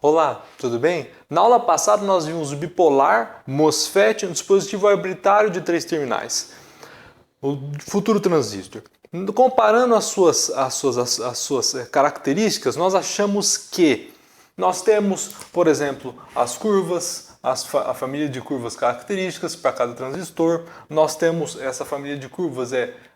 Olá, tudo bem? Na aula passada nós vimos o bipolar, MOSFET, um dispositivo arbitrário de 3 terminais, o futuro transistor. Comparando as suas características, nós achamos que nós temos, por exemplo, as curvas, a família de curvas características para cada transistor. Nós temos essa família de curvas,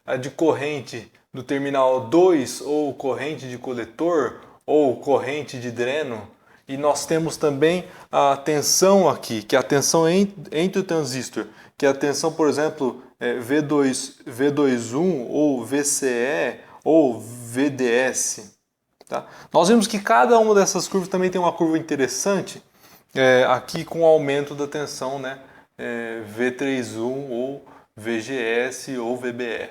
a de corrente do terminal 2, ou corrente de coletor, ou corrente de dreno. E nós temos também a tensão aqui, que é a tensão entre o transistor, que é a tensão, por exemplo, V21 ou VCE ou VDS. Tá? Nós vimos que cada uma dessas curvas também tem uma curva interessante, aqui com o aumento da tensão, né? V31 ou VGS ou VBE.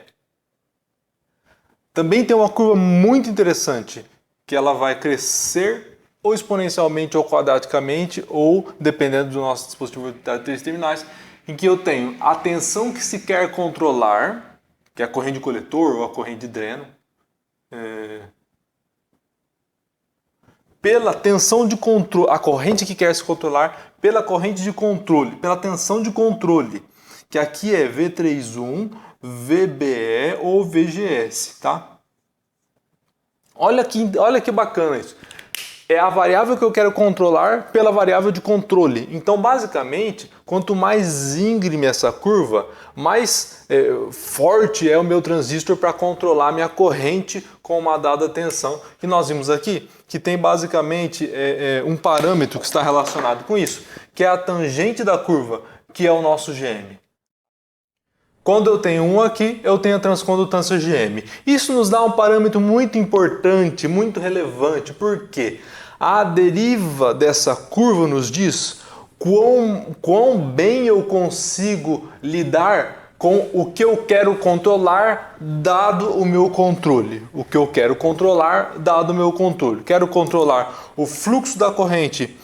Também tem uma curva muito interessante, que ela vai crescer ou exponencialmente ou quadraticamente, ou dependendo do nosso dispositivo de 3 terminais, em que eu tenho a tensão que se quer controlar, que é a corrente de coletor ou a corrente de dreno, pela tensão de controle, a corrente que quer se controlar pela corrente de controle, pela tensão de controle, que aqui é V31, VBE ou VGS, tá? Olha que bacana isso. É a variável que eu quero controlar pela variável de controle. Então, basicamente, quanto mais íngreme essa curva, mais forte é o meu transistor para controlar a minha corrente com uma dada tensão, que nós vimos aqui, que tem basicamente um parâmetro que está relacionado com isso, que é a tangente da curva, que é o nosso GM. Quando eu tenho um aqui, eu tenho a transcondutância GM. Isso nos dá um parâmetro muito importante, muito relevante. Por quê? A deriva dessa curva nos diz quão bem eu consigo lidar com o que eu quero controlar, dado o meu controle. O que eu quero controlar, dado o meu controle. Quero controlar o fluxo da corrente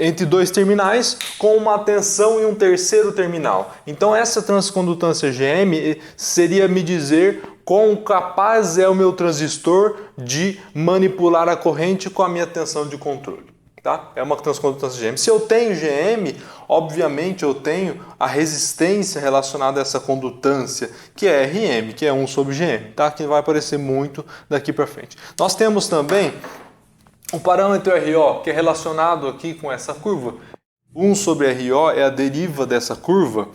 entre dois terminais com uma tensão em um terceiro terminal. Então essa transcondutância GM seria me dizer quão capaz é o meu transistor de manipular a corrente com a minha tensão de controle. Tá? É uma transcondutância GM. Se eu tenho GM, obviamente eu tenho a resistência relacionada a essa condutância, que é RM, que é 1 sobre GM, tá? Que vai aparecer muito daqui para frente. Nós temos também o parâmetro RO, que é relacionado aqui com essa curva. 1 sobre RO é a deriva dessa curva,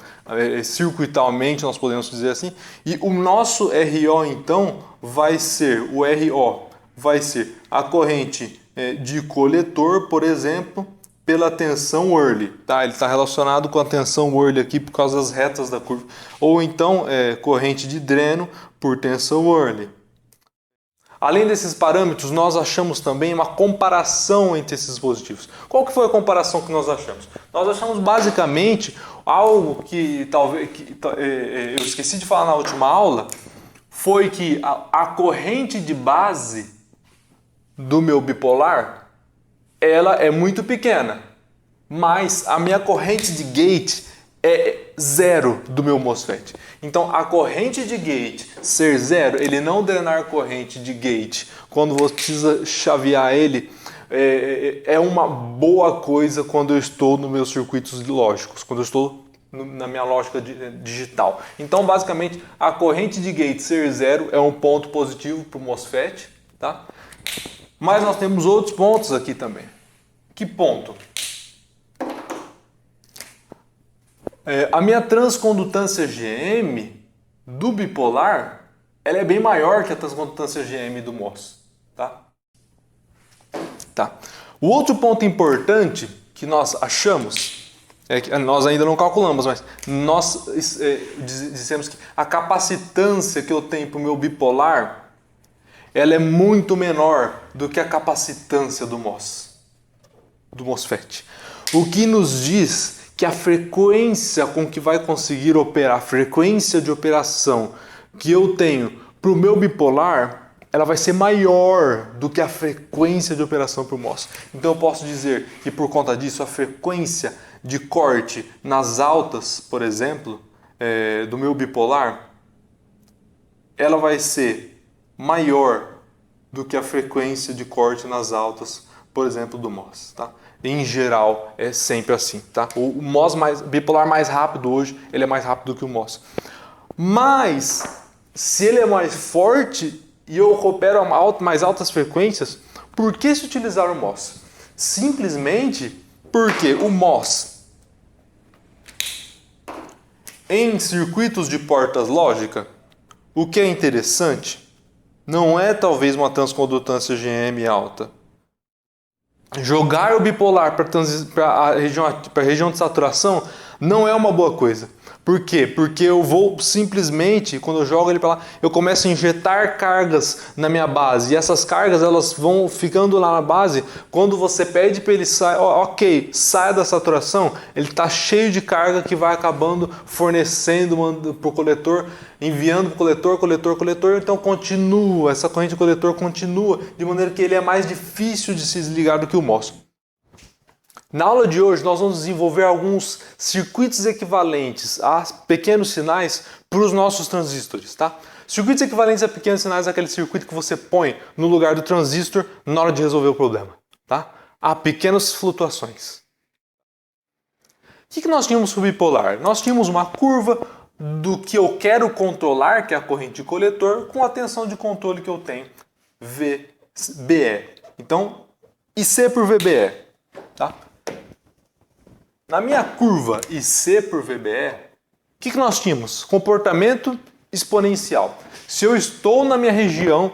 circuitalmente nós podemos dizer assim, e o nosso RO então vai ser, o RO vai ser a corrente de coletor, por exemplo, pela tensão Early, tá? Ele está relacionado com a tensão Early aqui por causa das retas da curva, ou então corrente de dreno por tensão Early. Além desses parâmetros, nós achamos também uma comparação entre esses dispositivos. Qual que foi a comparação que nós achamos? Nós achamos basicamente algo que talvez eu esqueci de falar na última aula, foi que a corrente de base do meu bipolar, ela é muito pequena, mas a minha corrente de gate é zero do meu MOSFET. Então, a corrente de gate ser zero, ele não drenar corrente de gate quando você precisa chavear ele, é uma boa coisa quando eu estou nos meus circuitos lógicos, quando eu estou na minha lógica digital. Então, basicamente, a corrente de gate ser zero é um ponto positivo para o MOSFET, tá? Mas nós temos outros pontos aqui também. Que ponto? A minha transcondutância GM do bipolar, ela é bem maior que a transcondutância GM do MOS. Tá? O outro ponto importante que nós achamos, que nós ainda não calculamos, mas nós dissemos que a capacitância que eu tenho para o meu bipolar, ela é muito menor do que a capacitância do MOSFET. O que nos diz que a frequência com que vai conseguir operar, a frequência de operação que eu tenho para o meu bipolar, ela vai ser maior do que a frequência de operação para o MOS. Então eu posso dizer que por conta disso a frequência de corte nas altas, por exemplo, do meu bipolar, ela vai ser maior do que a frequência de corte nas altas por exemplo, do MOS, tá? Em geral, é sempre assim, tá? O MOS bipolar mais rápido hoje, ele é mais rápido que o MOS. Mas, se ele é mais forte e eu opero a mais altas frequências, por que se utilizar o MOS? Simplesmente porque o MOS, em circuitos de portas lógica, o que é interessante não é talvez uma transcondutância GM alta. Jogar o bipolar para a região de saturação não é uma boa coisa. Por quê? Porque eu vou simplesmente, quando eu jogo ele para lá, eu começo a injetar cargas na minha base. E essas cargas elas vão ficando lá na base. Quando você pede para ele sair, ok, saia da saturação, ele está cheio de carga que vai acabando fornecendo para o coletor, enviando para o coletor. Então continua, essa corrente de coletor continua, de maneira que ele é mais difícil de se desligar do que o MOS. Na aula de hoje nós vamos desenvolver alguns circuitos equivalentes a pequenos sinais para os nossos transistores, tá? Circuitos equivalentes a pequenos sinais é aquele circuito que você põe no lugar do transistor na hora de resolver o problema, tá? Há pequenas flutuações. O que nós tínhamos para o bipolar? Nós tínhamos uma curva do que eu quero controlar, que é a corrente de coletor, com a tensão de controle que eu tenho, VBE. Então, IC por VBE, tá? Na minha curva IC por VBE, o que nós tínhamos? Comportamento exponencial. Se eu estou na minha região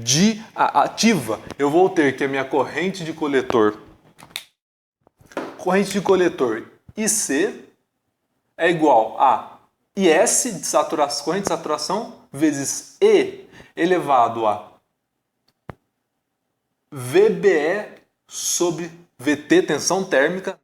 de ativa, eu vou ter que a minha corrente de coletor IC é igual a IS de saturação, corrente de saturação, vezes E elevado a VBE sobre VT, tensão térmica.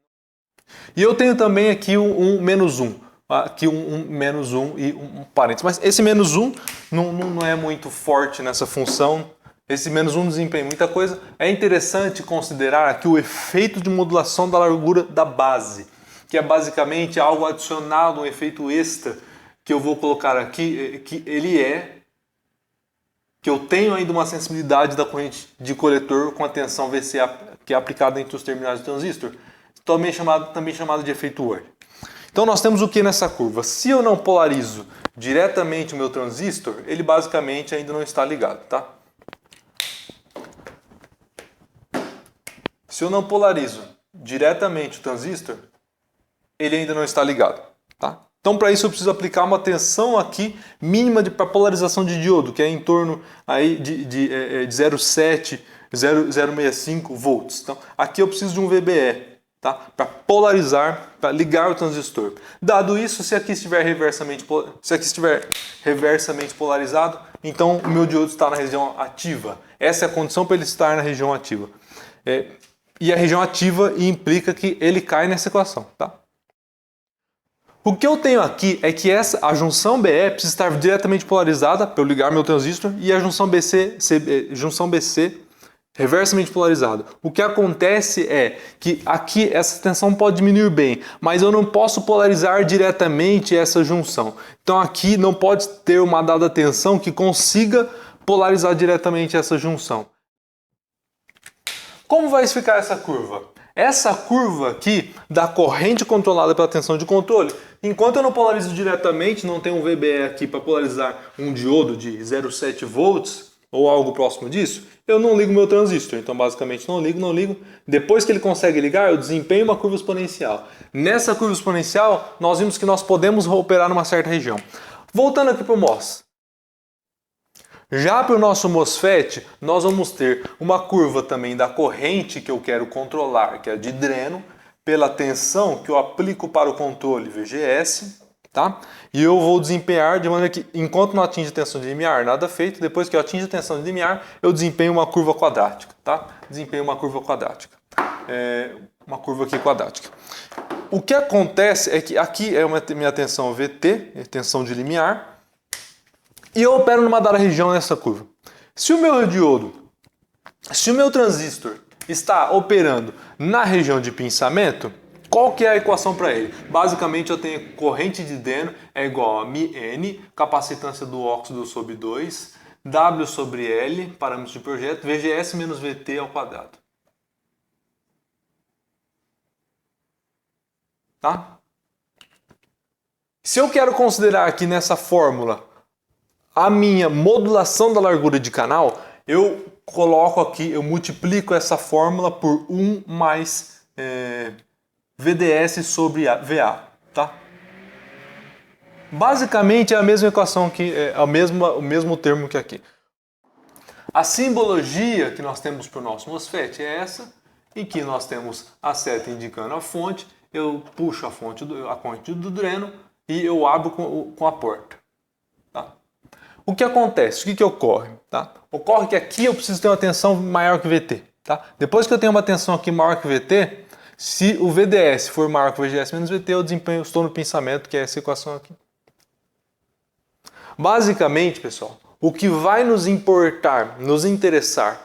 E eu tenho também aqui um menos 1. Aqui um menos 1 e um parênteses. Mas esse menos 1 não é muito forte nessa função. Esse menos 1 não desempenha muita coisa. É interessante considerar aqui o efeito de modulação da largura da base, que é basicamente algo adicionado, um efeito extra, que eu vou colocar aqui, que eu tenho ainda uma sensibilidade da corrente de coletor com a tensão VC que é aplicada entre os terminais do transistor, também chamado de efeito Ward. Então nós temos o que nessa curva? Se eu não polarizo diretamente o meu transistor, ele basicamente ainda não está ligado, tá? Se eu não polarizo diretamente o transistor, ele ainda não está ligado, tá? Então para isso eu preciso aplicar uma tensão aqui mínima para polarização de diodo, que é em torno aí de 0,7, 0,65 volts. Então aqui eu preciso de um VBE. Tá? Para polarizar, para ligar o transistor. Dado isso, se aqui estiver reversamente polarizado, então o meu diodo está na região ativa. Essa é a condição para ele estar na região ativa. E a região ativa implica que ele cai nessa equação. Tá? O que eu tenho aqui é que a junção BE precisa estar diretamente polarizada para eu ligar meu transistor e a junção BC reversamente polarizado. O que acontece é que aqui essa tensão pode diminuir bem, mas eu não posso polarizar diretamente essa junção. Então aqui não pode ter uma dada tensão que consiga polarizar diretamente essa junção. Como vai ficar essa curva? Essa curva aqui da corrente controlada pela tensão de controle, enquanto eu não polarizo diretamente, não tenho um VBE aqui para polarizar um diodo de 0,7 volts, ou algo próximo disso, eu não ligo meu transistor. Então, basicamente, não ligo. Depois que ele consegue ligar, eu desempenho uma curva exponencial. Nessa curva exponencial, nós vimos que nós podemos operar numa certa região. Voltando aqui para o MOS. Já para o nosso MOSFET, nós vamos ter uma curva também da corrente que eu quero controlar, que é de dreno, pela tensão que eu aplico para o controle VGS. Tá? E eu vou desempenhar de maneira que, enquanto não atinge a tensão de limiar, nada feito. Depois que eu atingo a tensão de limiar, eu desempenho uma curva quadrática. Tá? Desempenho uma curva quadrática. Uma curva aqui quadrática. O que acontece é que aqui é minha tensão VT, tensão de limiar, e eu opero numa dada região nessa curva. Se o meu transistor está operando na região de pensamento, qual que é a equação para ele? Basicamente eu tenho corrente de dreno é igual a μN, capacitância do óxido sobre 2, W sobre L, parâmetro de projeto, VGS menos VT ao quadrado. tá? Se eu quero considerar aqui nessa fórmula a minha modulação da largura de canal, eu coloco aqui, eu multiplico essa fórmula por 1 mais VDS sobre VA, tá? Basicamente é a mesma equação que o mesmo termo que aqui. A simbologia que nós temos para o nosso MOSFET é essa, em que nós temos a seta indicando a fonte, eu puxo a corrente do dreno e eu abro com a porta. Tá? O que acontece? O que ocorre? Tá? Ocorre que aqui eu preciso ter uma tensão maior que VT. Tá? Depois que eu tenho uma tensão aqui maior que VT, se o VDS for maior que o VGS menos VT, eu estou no pensamento, que é essa equação aqui. Basicamente, pessoal, o que vai nos importar, nos interessar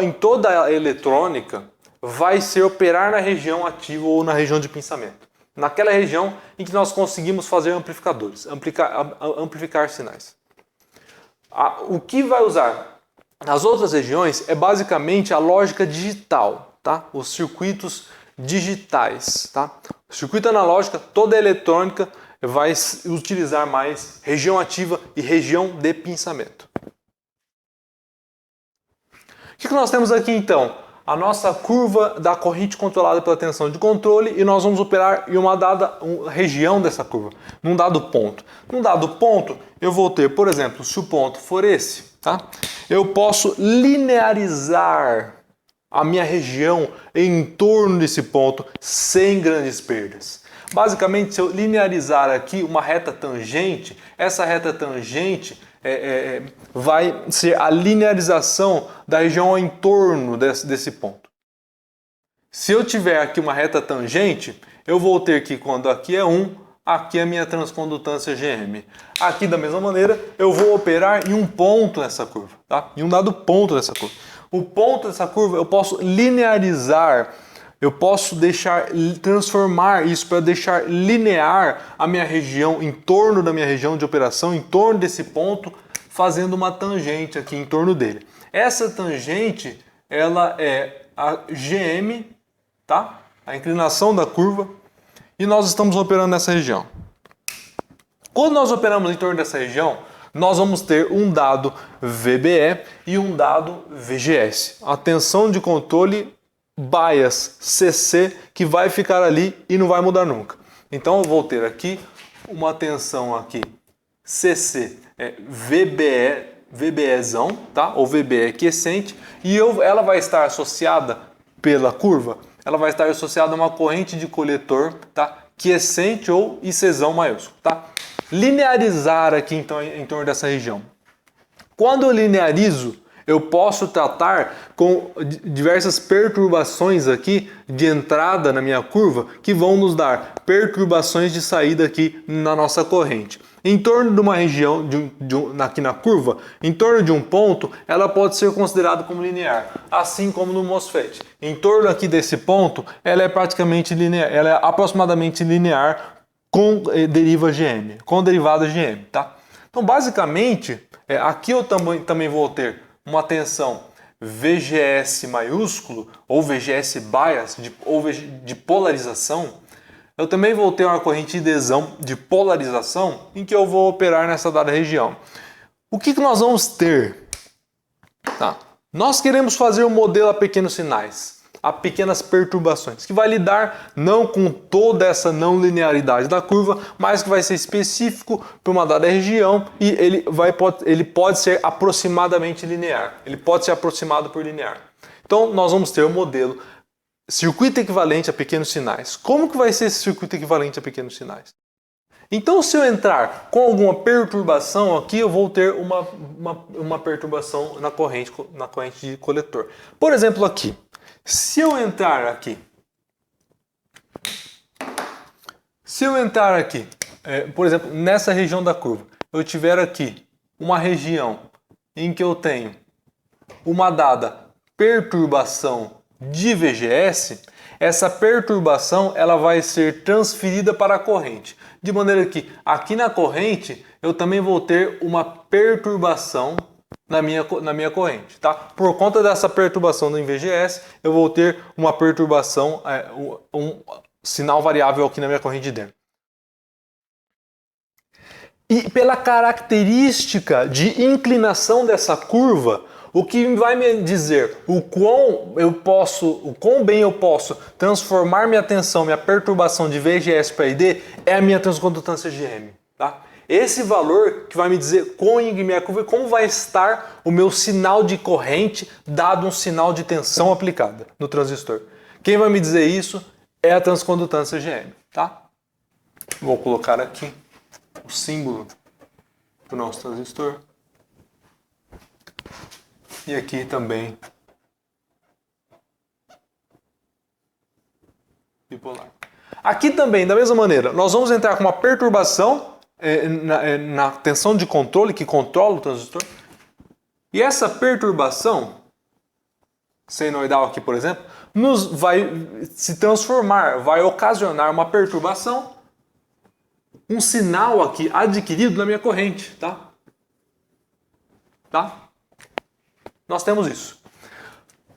em toda a eletrônica vai ser operar na região ativa ou na região de pensamento. Naquela região em que nós conseguimos fazer amplificadores, amplificar sinais. O que vai usar nas outras regiões é basicamente a lógica digital, tá? Os circuitos digitais. Tá? O circuito analógico, toda a eletrônica vai utilizar mais região ativa e região de pensamento. O que nós temos aqui então? A nossa curva da corrente controlada pela tensão de controle e nós vamos operar em uma dada região dessa curva, num dado ponto. Num dado ponto, eu vou ter, por exemplo, se o ponto for esse, tá? Eu posso linearizar a minha região em torno desse ponto sem grandes perdas. Basicamente, se eu linearizar aqui uma reta tangente, essa reta tangente vai ser a linearização da região ao entorno desse ponto. Se eu tiver aqui uma reta tangente, eu vou ter que, quando aqui é 1, aqui é a minha transcondutância GM. Aqui, da mesma maneira, eu vou operar em um ponto nessa curva, tá? Em um dado ponto dessa curva. O ponto dessa curva eu posso linearizar, eu posso transformar isso para deixar linear a minha região, em torno da minha região de operação, em torno desse ponto, fazendo uma tangente aqui em torno dele. Essa tangente, ela é a GM, tá? A inclinação da curva, e nós estamos operando nessa região. Quando nós operamos em torno dessa região, nós vamos ter um dado VBE e um dado VGS. A tensão de controle bias CC, que vai ficar ali e não vai mudar nunca. Então eu vou ter aqui uma tensão aqui CC VBEzão, tá? Ou VBE quiescente, e ela vai estar associada pela curva, ela vai estar associada a uma corrente de coletor, tá? Quiescente ou ICzão maiúsculo, tá? Linearizar aqui então em torno dessa região. Quando eu linearizo, eu posso tratar com diversas perturbações aqui de entrada na minha curva que vão nos dar perturbações de saída aqui na nossa corrente. Em torno de uma região, aqui na curva, em torno de um ponto, ela pode ser considerada como linear, assim como no MOSFET. Em torno aqui desse ponto, ela é praticamente linear, ela é aproximadamente linear com derivada GM, tá? Então, basicamente, aqui eu também vou ter uma tensão VGS maiúsculo ou VGS bias de polarização. Eu também vou ter uma corrente de polarização em que eu vou operar nessa dada região. O que nós vamos ter? Tá. Nós queremos fazer um modelo a pequenos sinais, a pequenas perturbações, que vai lidar não com toda essa não linearidade da curva, mas que vai ser específico para uma dada região e ele pode ser aproximadamente linear. Ele pode ser aproximado por linear. Então nós vamos ter um modelo circuito equivalente a pequenos sinais. Como que vai ser esse circuito equivalente a pequenos sinais? Então, se eu entrar com alguma perturbação aqui, eu vou ter uma perturbação na corrente de coletor. Por exemplo, aqui. Se eu entrar aqui, por exemplo, nessa região da curva, eu tiver aqui uma região em que eu tenho uma dada perturbação de VGS, essa perturbação ela vai ser transferida para a corrente. De maneira que aqui na corrente eu também vou ter uma perturbação na minha corrente. Tá? Por conta dessa perturbação do VGS, eu vou ter uma perturbação sinal variável aqui na minha corrente de dreno. E pela característica de inclinação dessa curva, o que vai me dizer o quão bem eu posso transformar minha tensão, minha perturbação de VGS para ID é a minha transcondutância GM. Tá? Esse valor que vai me dizer quão íngreme é a curva e como vai estar o meu sinal de corrente dado um sinal de tensão aplicada no transistor. Quem vai me dizer isso é a transcondutância GM. Tá? Vou colocar aqui o símbolo do nosso transistor. E aqui também bipolar. Aqui também, da mesma maneira, nós vamos entrar com uma perturbação na tensão de controle que controla o transistor. E essa perturbação senoidal aqui, por exemplo, vai se transformar, vai ocasionar uma perturbação, um sinal aqui adquirido na minha corrente, tá? Nós temos isso.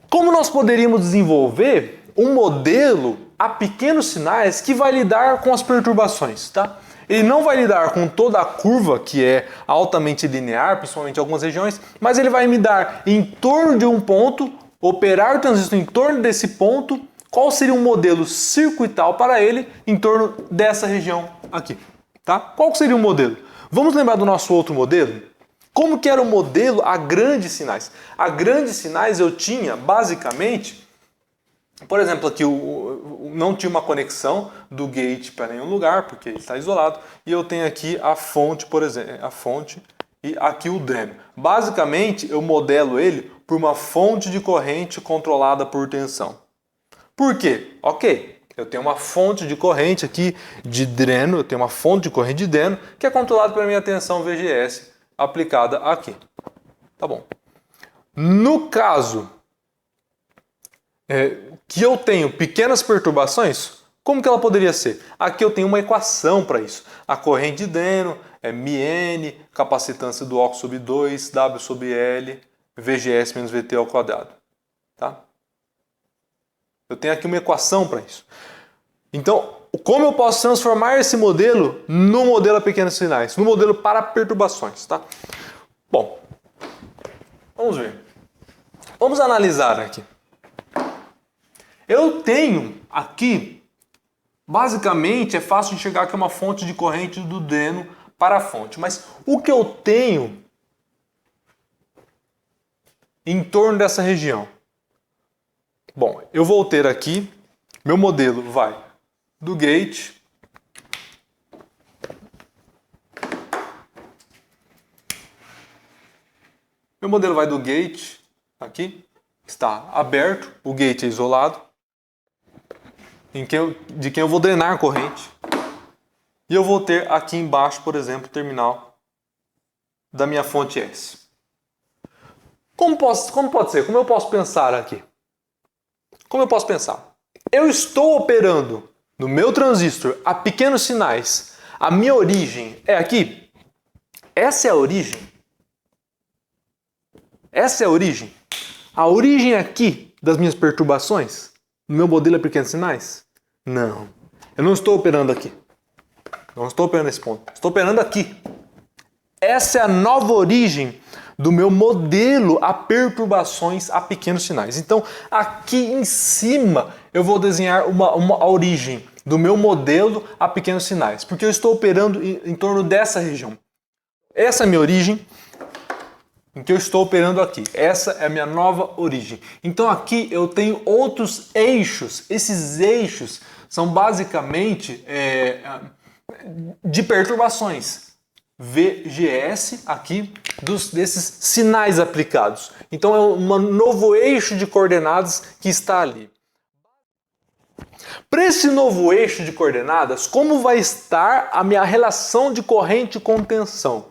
Como nós poderíamos desenvolver um modelo a pequenos sinais que vai lidar com as perturbações, tá? Ele não vai lidar com toda a curva, que é altamente linear, principalmente em algumas regiões, mas ele vai me dar em torno de um ponto, operar o transistor em torno desse ponto, qual seria um modelo circuital para ele em torno dessa região aqui, tá? Qual seria o modelo? Vamos lembrar do nosso outro modelo? Como que era o modelo a grandes sinais? A grandes sinais eu tinha, basicamente, por exemplo, aqui não tinha uma conexão do gate para nenhum lugar, porque ele está isolado, e eu tenho aqui a fonte, por exemplo, a fonte e aqui o dreno. Basicamente, eu modelo ele por uma fonte de corrente controlada por tensão. Por quê? Ok, eu tenho uma fonte de corrente aqui de dreno, eu tenho uma fonte de corrente de dreno que é controlada pela minha tensão VGS aplicada aqui. Tá bom. No caso que eu tenho pequenas perturbações, como que ela poderia ser? Aqui eu tenho uma equação para isso. A corrente de dreno é μN, capacitância do óxido sobre 2, W sobre L, VGS menos VT ao quadrado. Tá? Eu tenho aqui uma equação para isso. Então, como eu posso transformar esse modelo no modelo a pequenos sinais, no modelo para perturbações, tá? Bom, vamos ver. Vamos analisar aqui. Eu tenho aqui, basicamente, é fácil de enxergar que é uma fonte de corrente do dreno para a fonte, mas o que eu tenho em torno dessa região? Bom, eu vou ter aqui, meu modelo vai do gate aqui, está aberto, o gate é isolado, de quem eu vou drenar a corrente, e eu vou ter aqui embaixo, por exemplo, o terminal da minha fonte S. Como pode ser? Como eu posso pensar aqui? Como eu posso pensar? Eu estou operando no meu transistor a pequenos sinais. A minha origem é aqui. Essa é a origem. Essa é a origem. A origem aqui das minhas perturbações, no meu modelo a pequenos sinais? Não. Eu não estou operando aqui. Não estou operando nesse ponto. Estou operando aqui. Essa é a nova origem do meu modelo a perturbações a pequenos sinais. Então, aqui em cima, eu vou desenhar a origem do meu modelo a pequenos sinais, porque eu estou operando em torno dessa região. Essa é a minha origem, em que eu estou operando aqui. Essa é a minha nova origem. Então, aqui eu tenho outros eixos. Esses eixos são basicamente de perturbações. VGS aqui desses sinais aplicados. Então é um novo eixo de coordenadas que está ali. Para esse novo eixo de coordenadas, como vai estar a minha relação de corrente com tensão?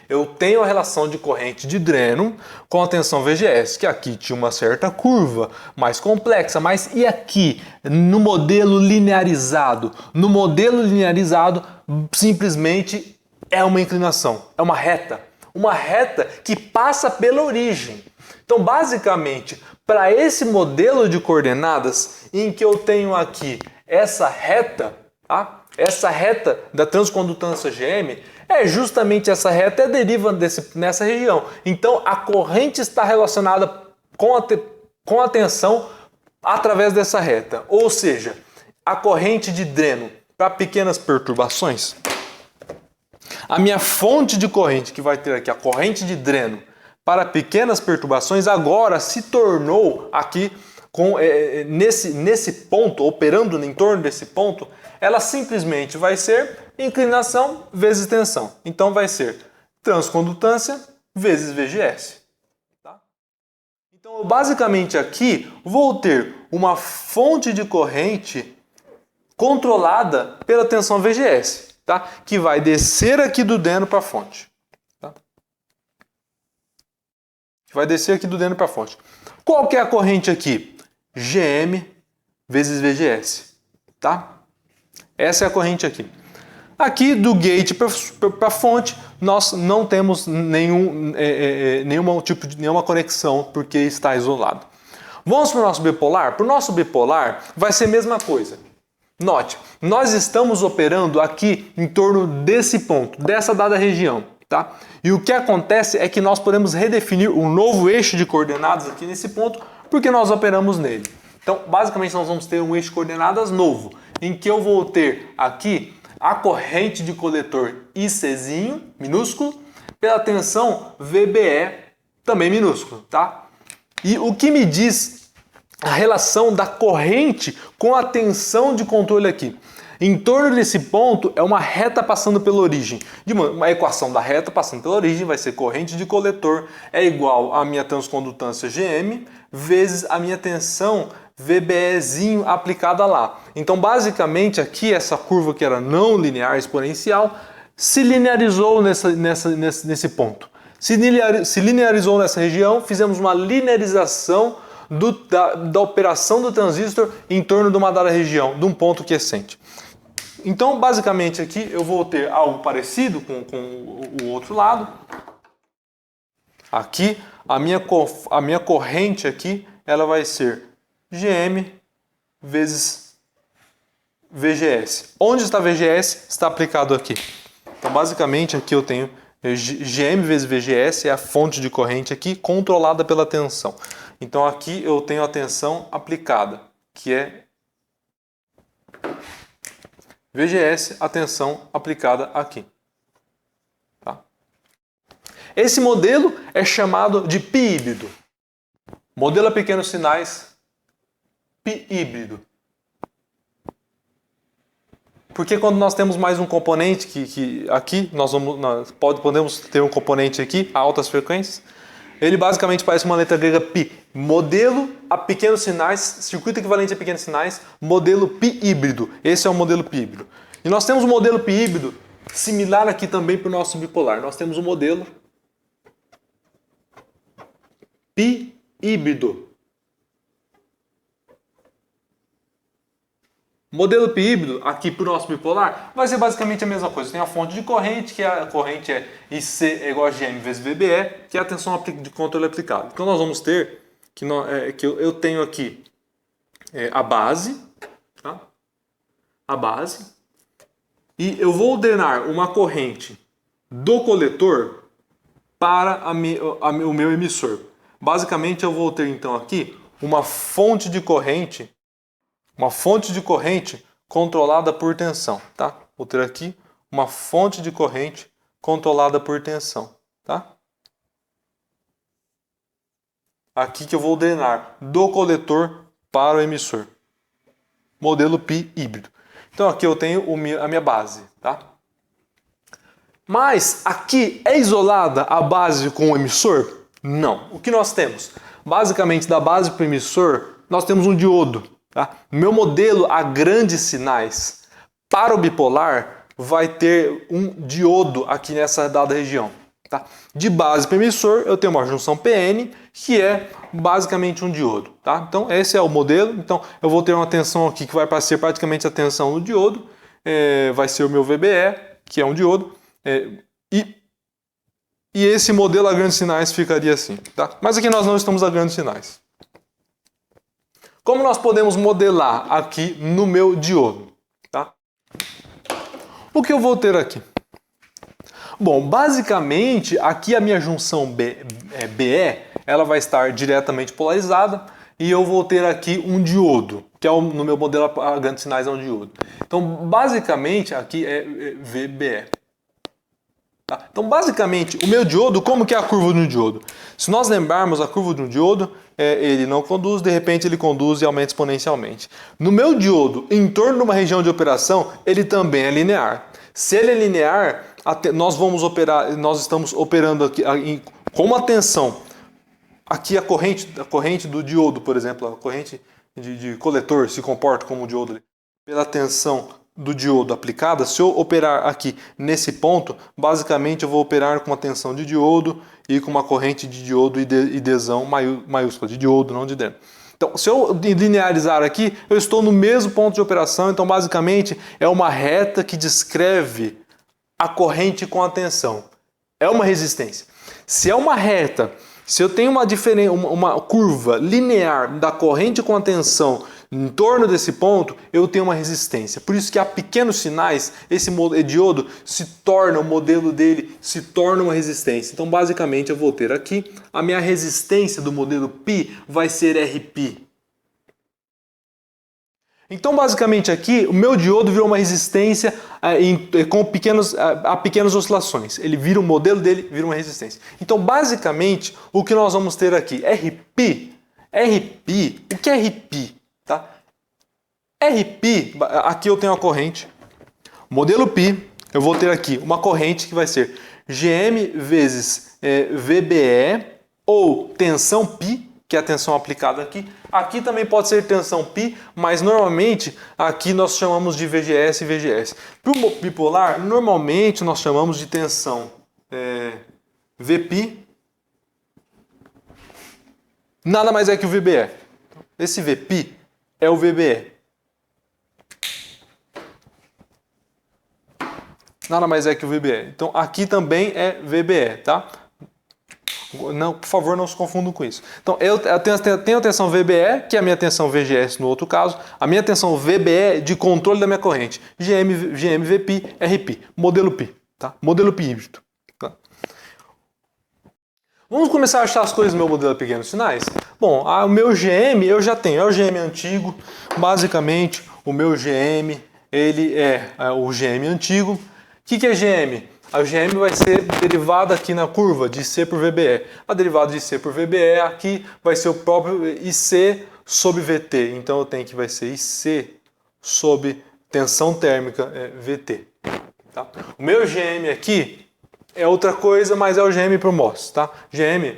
Eu tenho a relação de corrente de dreno com a tensão VGS, que aqui tinha uma certa curva mais complexa, mas e aqui no modelo linearizado? No modelo linearizado, simplesmente é uma inclinação, é uma reta que passa pela origem. Então, basicamente, para esse modelo de coordenadas em que eu tenho aqui essa reta, tá? Essa reta da transcondutância GM é justamente essa reta é deriva nessa região. Então a corrente está relacionada com a tensão através dessa reta. Ou seja, a corrente de dreno para pequenas perturbações, a minha fonte de corrente que vai ter aqui, a corrente de dreno para pequenas perturbações, agora se tornou aqui nesse ponto, operando em torno desse ponto, ela simplesmente vai ser inclinação vezes tensão. Então vai ser transcondutância vezes VGS. Tá? Então eu basicamente aqui vou ter uma fonte de corrente controlada pela tensão VGS, tá? Que vai descer aqui do dreno para a fonte. Tá? Vai descer aqui do dreno para a fonte. Qual que é a corrente aqui? GM vezes VGS. Tá? Essa é a corrente aqui. Aqui do gate para a fonte, nós não temos nenhuma conexão, porque está isolado. Vamos para o nosso bipolar? Para o nosso bipolar vai ser a mesma coisa. Note, nós estamos operando aqui em torno desse ponto, dessa dada região. Tá? E o que acontece é que nós podemos redefinir um novo eixo de coordenadas aqui nesse ponto, porque nós operamos nele. Então, basicamente, nós vamos ter um eixo de coordenadas novo, em que eu vou ter aqui a corrente de coletor ICzinho, minúsculo, pela tensão VBE, também minúsculo, tá? E o que me diz a relação da corrente com a tensão de controle aqui? Em torno desse ponto é uma reta passando pela origem. Uma equação da reta passando pela origem vai ser corrente de coletor é igual à minha transcondutância GM vezes a minha tensão VBEzinho aplicada lá. Então, basicamente, aqui essa curva que era não linear exponencial se linearizou nesse ponto. Se linearizou nessa região, fizemos uma linearização da operação do transistor em torno de uma dada região, de um ponto quiescente. Então, basicamente, aqui eu vou ter algo parecido com o outro lado. Aqui, a minha corrente aqui, ela vai ser GM vezes VGS. Onde está VGS? Está aplicado aqui. Então, basicamente, aqui eu tenho GM vezes VGS, é a fonte de corrente aqui, controlada pela tensão. Então, aqui eu tenho a tensão aplicada, que é VGS, a tensão aplicada aqui. Tá? Esse modelo é chamado de pi híbrido. Modelo a pequenos sinais, pi híbrido. Porque quando nós temos mais um componente, que aqui podemos ter um componente aqui, a altas frequências, ele basicamente parece uma letra grega pi. Modelo a pequenos sinais, circuito equivalente a pequenos sinais, modelo pi híbrido. Esse é o modelo pi híbrido. E nós temos um modelo pi híbrido similar aqui também para o nosso bipolar. Nós temos um modelo pi híbrido. Modelo pi híbrido, aqui para o nosso bipolar, vai ser basicamente a mesma coisa. Tem a fonte de corrente, que a corrente é IC é igual a GM vezes VBE, que é a tensão de controle aplicado. Então nós vamos ter que eu tenho aqui a base, tá? A base, e eu vou drenar uma corrente do coletor para o meu emissor. Basicamente eu vou ter então aqui uma fonte de corrente controlada por tensão, tá? Vou ter aqui uma fonte de corrente controlada por tensão, tá? Aqui que eu vou drenar do coletor para o emissor. Modelo pi híbrido. Então aqui eu tenho a minha base, tá? Mas aqui é isolada a base com o emissor? Não. O que nós temos? Basicamente da base para o emissor, nós temos um diodo. Tá? Meu modelo a grandes sinais para o bipolar vai ter um diodo aqui nessa dada região. Tá? De base para emissor eu tenho uma junção PN que é basicamente um diodo. Tá? Então esse é o modelo. Então eu vou ter uma tensão aqui que vai ser praticamente a tensão do diodo. Vai ser o meu VBE, que é um diodo. E esse modelo a grandes sinais ficaria assim. Tá? Mas aqui nós não estamos a grandes sinais. Como nós podemos modelar aqui no meu diodo? Tá? O que eu vou ter aqui? Bom, basicamente, aqui a minha junção BE, ela vai estar diretamente polarizada e eu vou ter aqui um diodo, que é no meu modelo a grandes sinais é um diodo. Então, basicamente, aqui é VBE. Tá? Então, basicamente, o meu diodo, como que é a curva de um diodo? Se nós lembrarmos a curva de um diodo, ele não conduz, de repente ele conduz e aumenta exponencialmente. No meu diodo, em torno de uma região de operação, ele também é linear. Se ele é linear, nós estamos operando aqui com uma tensão. Aqui a corrente do diodo, por exemplo, a corrente de coletor se comporta como o diodo ali. Pela tensão do diodo aplicada, se eu operar aqui nesse ponto, basicamente eu vou operar com uma tensão de diodo e com uma corrente de diodo e adesão maiúscula, de diodo, não de dentro. Então, se eu linearizar aqui, eu estou no mesmo ponto de operação, então basicamente é uma reta que descreve a corrente com a tensão. É uma resistência. Se é uma reta, se eu tenho uma curva linear da corrente com a tensão em torno desse ponto, eu tenho uma resistência. Por isso que há pequenos sinais, esse diodo se torna, o modelo dele se torna uma resistência. Então, basicamente, eu vou ter aqui, a minha resistência do modelo π vai ser Rπ. Então, basicamente aqui, o meu diodo virou uma resistência com pequenas oscilações. Ele vira o modelo dele, vira uma resistência. Então, basicamente, o que nós vamos ter aqui? Rπ. O que é Rπ? Tá? Rπ, aqui eu tenho a corrente. Modelo π, eu vou ter aqui uma corrente que vai ser Gm vezes VBE ou tensão π, que é a tensão aplicada aqui. Aqui também pode ser tensão π, mas normalmente aqui nós chamamos de VGS e VGS. Para o bipolar, normalmente nós chamamos de tensão Vπ, nada mais é que o VBE. Esse Vπ é o VBE. Nada mais é que o VBE. Então aqui também é VBE, tá? Não, por favor, não se confundam com isso. Então, eu tenho a tensão VBE, que é a minha tensão VGS no outro caso. A minha tensão VBE de controle da minha corrente. GM, Vπ, Rπ. Modelo π. Tá? Modelo π híbrido. Tá? Vamos começar a achar as coisas do meu modelo de pequenos sinais? Bom, o meu GM eu já tenho. É o GM antigo. Basicamente, o meu GM ele é o GM antigo. O que é GM? A GM vai ser derivada aqui na curva de C por VBE. A derivada de C por VBE aqui vai ser o próprio IC sobre VT. Então eu tenho que vai ser IC sobre tensão térmica VT. Tá? O meu GM aqui é outra coisa, mas é o GM por mós. Tá? GM,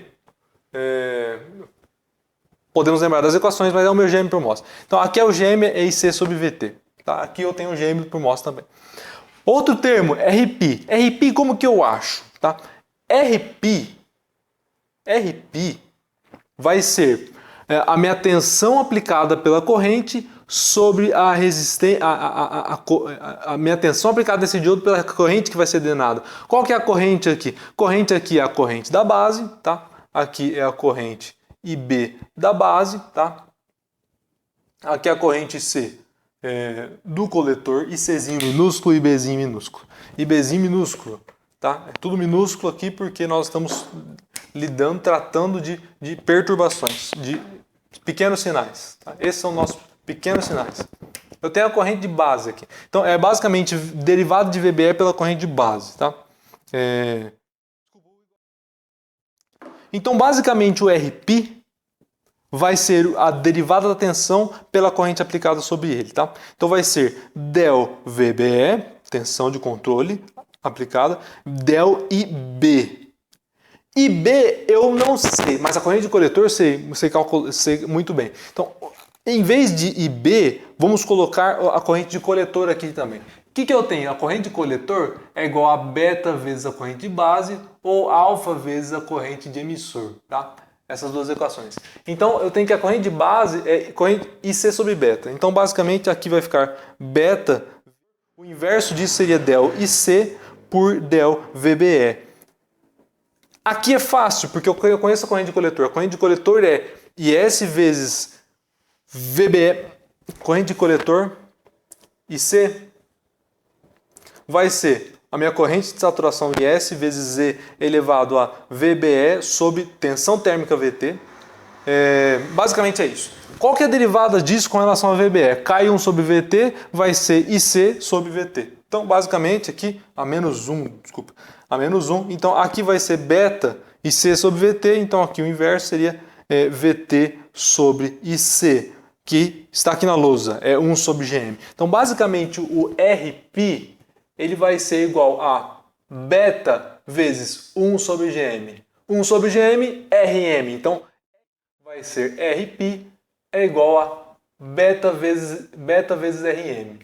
podemos lembrar das equações, mas é o meu GM por mós. Então aqui é o GM é IC sobre VT. Tá? Aqui eu tenho o GM por mós também. Outro termo, Rπ. Rπ como que eu acho? Tá? Rπ vai ser a minha tensão aplicada pela corrente sobre a resistência, a minha tensão aplicada nesse diodo pela corrente que vai ser drenada. Qual que é a corrente aqui? Corrente aqui é a corrente da base, tá? Aqui é a corrente IB da base, tá? Aqui é a corrente C. Do coletor, ICzinho minúsculo e Bzinho minúsculo. IBzinho minúsculo, tá? É tudo minúsculo aqui porque nós estamos tratando de perturbações, de pequenos sinais. Tá? Esses são nossos pequenos sinais. Eu tenho a corrente de base aqui. Então é basicamente derivado de VBE pela corrente de base, tá? Então basicamente o Rπ vai ser a derivada da tensão pela corrente aplicada sobre ele, tá? Então vai ser del VBE, tensão de controle aplicada, del IB. IB eu não sei, mas a corrente de coletor eu sei muito bem. Então, em vez de IB, vamos colocar a corrente de coletor aqui também. O que eu tenho? A corrente de coletor é igual a beta vezes a corrente de base ou alfa vezes a corrente de emissor, tá? Essas duas equações. Então, eu tenho que a corrente de base é corrente IC sobre beta. Então, basicamente, aqui vai ficar beta. O inverso disso seria del IC por del VBE. Aqui é fácil, porque eu conheço a corrente de coletor. A corrente de coletor é IS vezes VBE, corrente de coletor, IC, vai ser a minha corrente de saturação IS vezes Z elevado a VBE sobre tensão térmica VT. Basicamente é isso. Qual que é a derivada disso com relação a VBE? K1 sobre VT vai ser IC sobre VT. Então, basicamente, aqui, a menos 1. Então, aqui vai ser beta IC sobre VT. Então, aqui o inverso seria VT sobre IC, que está aqui na lousa, é 1 sobre GM. Então, basicamente, o RP ele vai ser igual a beta vezes 1 sobre GM. 1 sobre GM, RM. Então, vai ser RP é igual a beta vezes RM.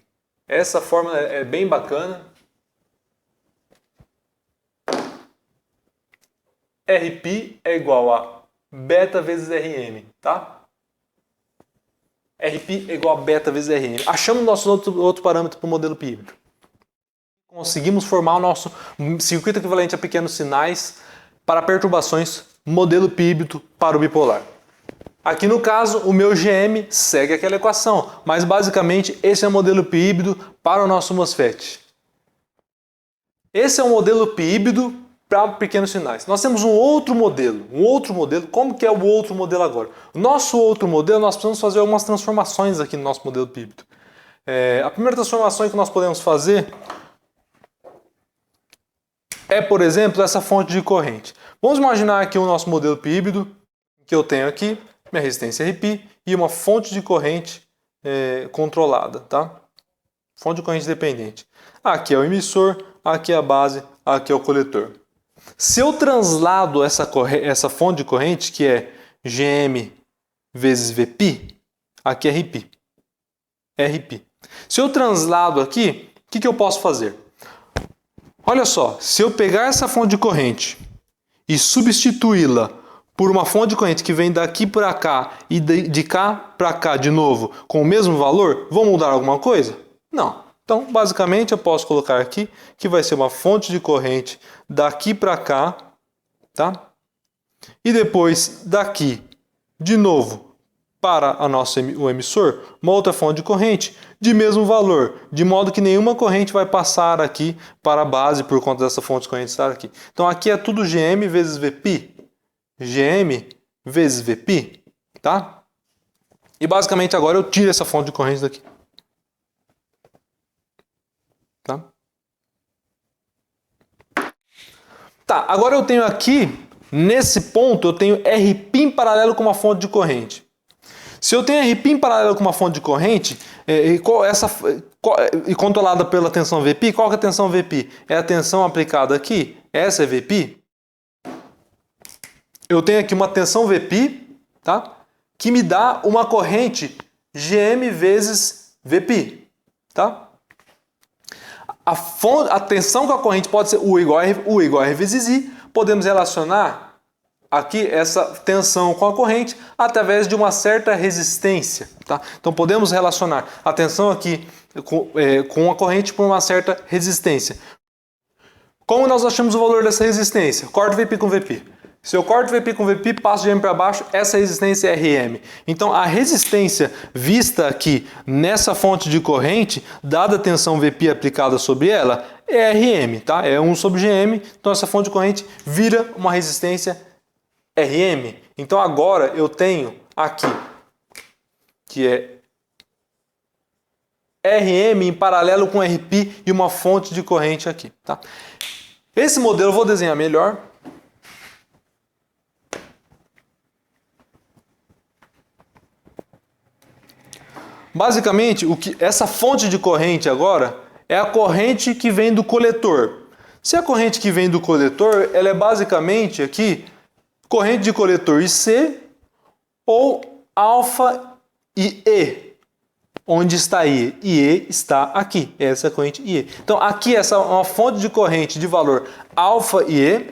Essa fórmula é bem bacana. RP é igual a beta vezes RM, tá? RP é igual a beta vezes RM. Achamos nosso outro parâmetro para o modelo pi híbrido. Conseguimos formar o nosso circuito equivalente a pequenos sinais para perturbações modelo pi híbrido para o bipolar. Aqui no caso, o meu GM segue aquela equação, mas basicamente esse é o modelo pi híbrido para o nosso MOSFET. Esse é o modelo pi híbrido para pequenos sinais. Nós temos um outro modelo. Como que é o outro modelo agora? O nosso outro modelo, nós precisamos fazer algumas transformações aqui no nosso modelo pi híbrido. A primeira transformação que nós podemos fazer é, por exemplo, essa fonte de corrente. Vamos imaginar aqui o nosso modelo pi híbrido, que eu tenho aqui minha resistência RP e uma fonte de corrente controlada, tá? Fonte de corrente dependente. Aqui é o emissor, aqui é a base, aqui é o coletor. Se eu translado essa fonte de corrente, que é GM vezes VP, aqui é RP. Se eu translado aqui, o que eu posso fazer? Olha só, se eu pegar essa fonte de corrente e substituí-la por uma fonte de corrente que vem daqui para cá e de cá para cá de novo com o mesmo valor, vão mudar alguma coisa? Não. Então, basicamente, eu posso colocar aqui que vai ser uma fonte de corrente daqui para cá, tá? E depois daqui de novo para o emissor, uma outra fonte de corrente de mesmo valor, de modo que nenhuma corrente vai passar aqui para a base por conta dessa fonte de corrente estar aqui. Então, aqui é tudo GM vezes VP. GM vezes VP, tá? E basicamente agora eu tiro essa fonte de corrente daqui. Tá, agora eu tenho aqui, nesse ponto, eu tenho RP em paralelo com uma fonte de corrente. Se eu tenho RP em paralelo com uma fonte de corrente, e controlada pela tensão VP, qual que é a tensão VP? É a tensão aplicada aqui, essa é VP. Eu tenho aqui uma tensão VP, tá? Que me dá uma corrente GM vezes VP, tá? A tensão com a corrente pode ser U igual a R vezes I. Podemos relacionar aqui essa tensão com a corrente através de uma certa resistência, tá? Então podemos relacionar a tensão aqui com a corrente por uma certa resistência. Como nós achamos o valor dessa resistência? Corto VP com VP. Se eu corto VP com VP, passo GM para baixo, essa resistência é RM. Então a resistência vista aqui nessa fonte de corrente, dada a tensão VP aplicada sobre ela, é RM, tá? É 1 sobre GM, então essa fonte de corrente vira uma resistência RM. Então agora eu tenho aqui, que é RM em paralelo com RP e uma fonte de corrente aqui, tá? Esse modelo eu vou desenhar melhor. Basicamente, essa fonte de corrente agora é a corrente que vem do coletor. Se a corrente que vem do coletor, ela é basicamente aqui corrente de coletor IC ou alfa IE. Onde está IE? IE está aqui. Essa é a corrente IE. Então aqui essa é uma fonte de corrente de valor alfa IE,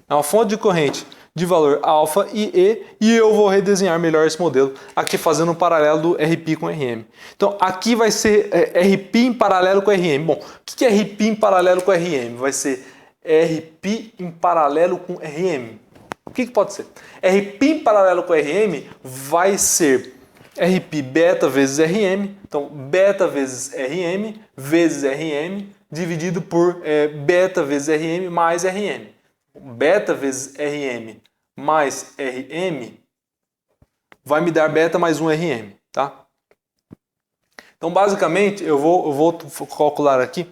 é uma fonte de corrente de valor alfa e E, e eu vou redesenhar melhor esse modelo aqui fazendo um paralelo do RP com RM. Então aqui vai ser RP em paralelo com RM. Bom, o que é RP em paralelo com RM? Vai ser RP em paralelo com RM. O que pode ser? RP em paralelo com RM vai ser RP beta vezes RM, então beta vezes RM dividido por beta vezes RM mais RM. Beta vezes RM mais RM vai me dar beta mais 1 RM, tá? Então, basicamente, eu vou calcular aqui.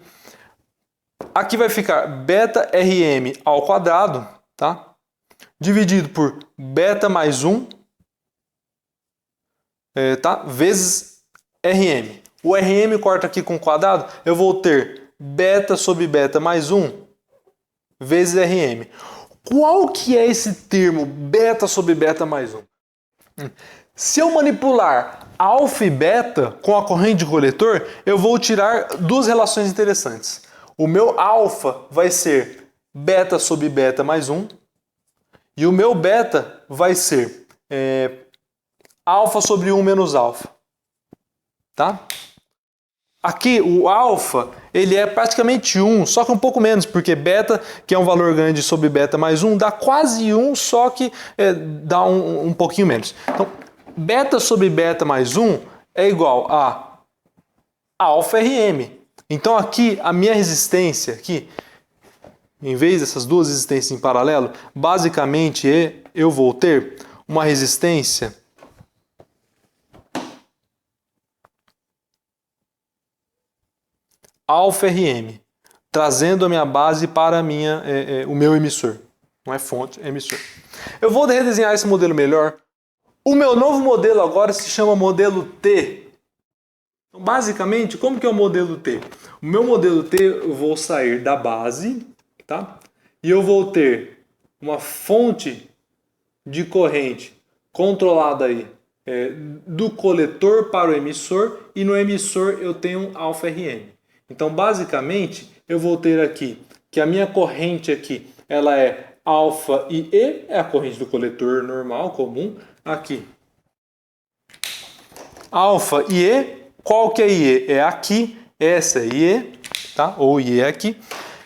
Aqui vai ficar beta RM ao quadrado, tá? Dividido por beta mais 1, tá? Vezes RM. O RM corta aqui com o quadrado, eu vou ter beta sobre beta mais 1 vezes RM. Qual que é esse termo beta sobre beta mais 1? Se eu manipular alfa e beta com a corrente de coletor, eu vou tirar duas relações interessantes. O meu alfa vai ser beta sobre beta mais 1 e o meu beta vai ser alfa sobre 1 menos alfa. Tá? Aqui o alfa ele é praticamente 1, só que um pouco menos, porque beta, que é um valor grande sobre beta mais 1, dá quase 1, só que dá um pouquinho menos. Então, beta sobre beta mais 1 é igual a alfa RM. Então aqui a minha resistência, aqui, em vez dessas duas resistências em paralelo, basicamente eu vou ter uma resistência alfa RM, trazendo a minha base para o meu emissor. Não é fonte, é emissor. Eu vou redesenhar esse modelo melhor. O meu novo modelo agora se chama modelo T. Então, basicamente, como que é o modelo T? O meu modelo T, eu vou sair da base, tá? E eu vou ter uma fonte de corrente controlada aí do coletor para o emissor, e no emissor eu tenho alfa RM. Então, basicamente, eu vou ter aqui que a minha corrente aqui, ela é alfa e E, é a corrente do coletor normal, comum, aqui. Alfa e E, qual que é IE? É aqui, essa é IE, tá? Ou IE é aqui.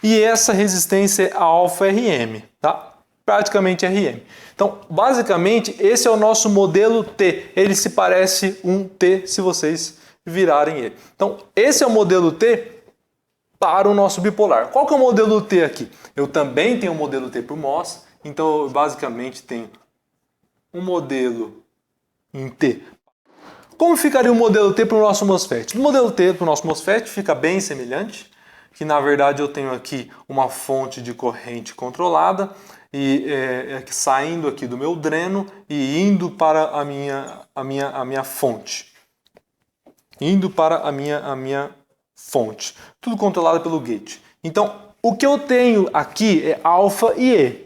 E essa resistência é alfa RM, tá? Praticamente RM. Então, basicamente, esse é o nosso modelo T. Ele se parece um T se vocês virarem ele. Então, esse é o modelo T para o nosso bipolar. Qual que é o modelo T aqui? Eu também tenho o modelo T por MOS, então eu basicamente tenho um modelo em T. Como ficaria o modelo T para o nosso MOSFET? O modelo T para o nosso MOSFET fica bem semelhante, que na verdade eu tenho aqui uma fonte de corrente controlada e saindo aqui do meu dreno e indo para a minha fonte. Indo para a minha fonte. Tudo controlado pelo gate. Então, o que eu tenho aqui é alfa e E.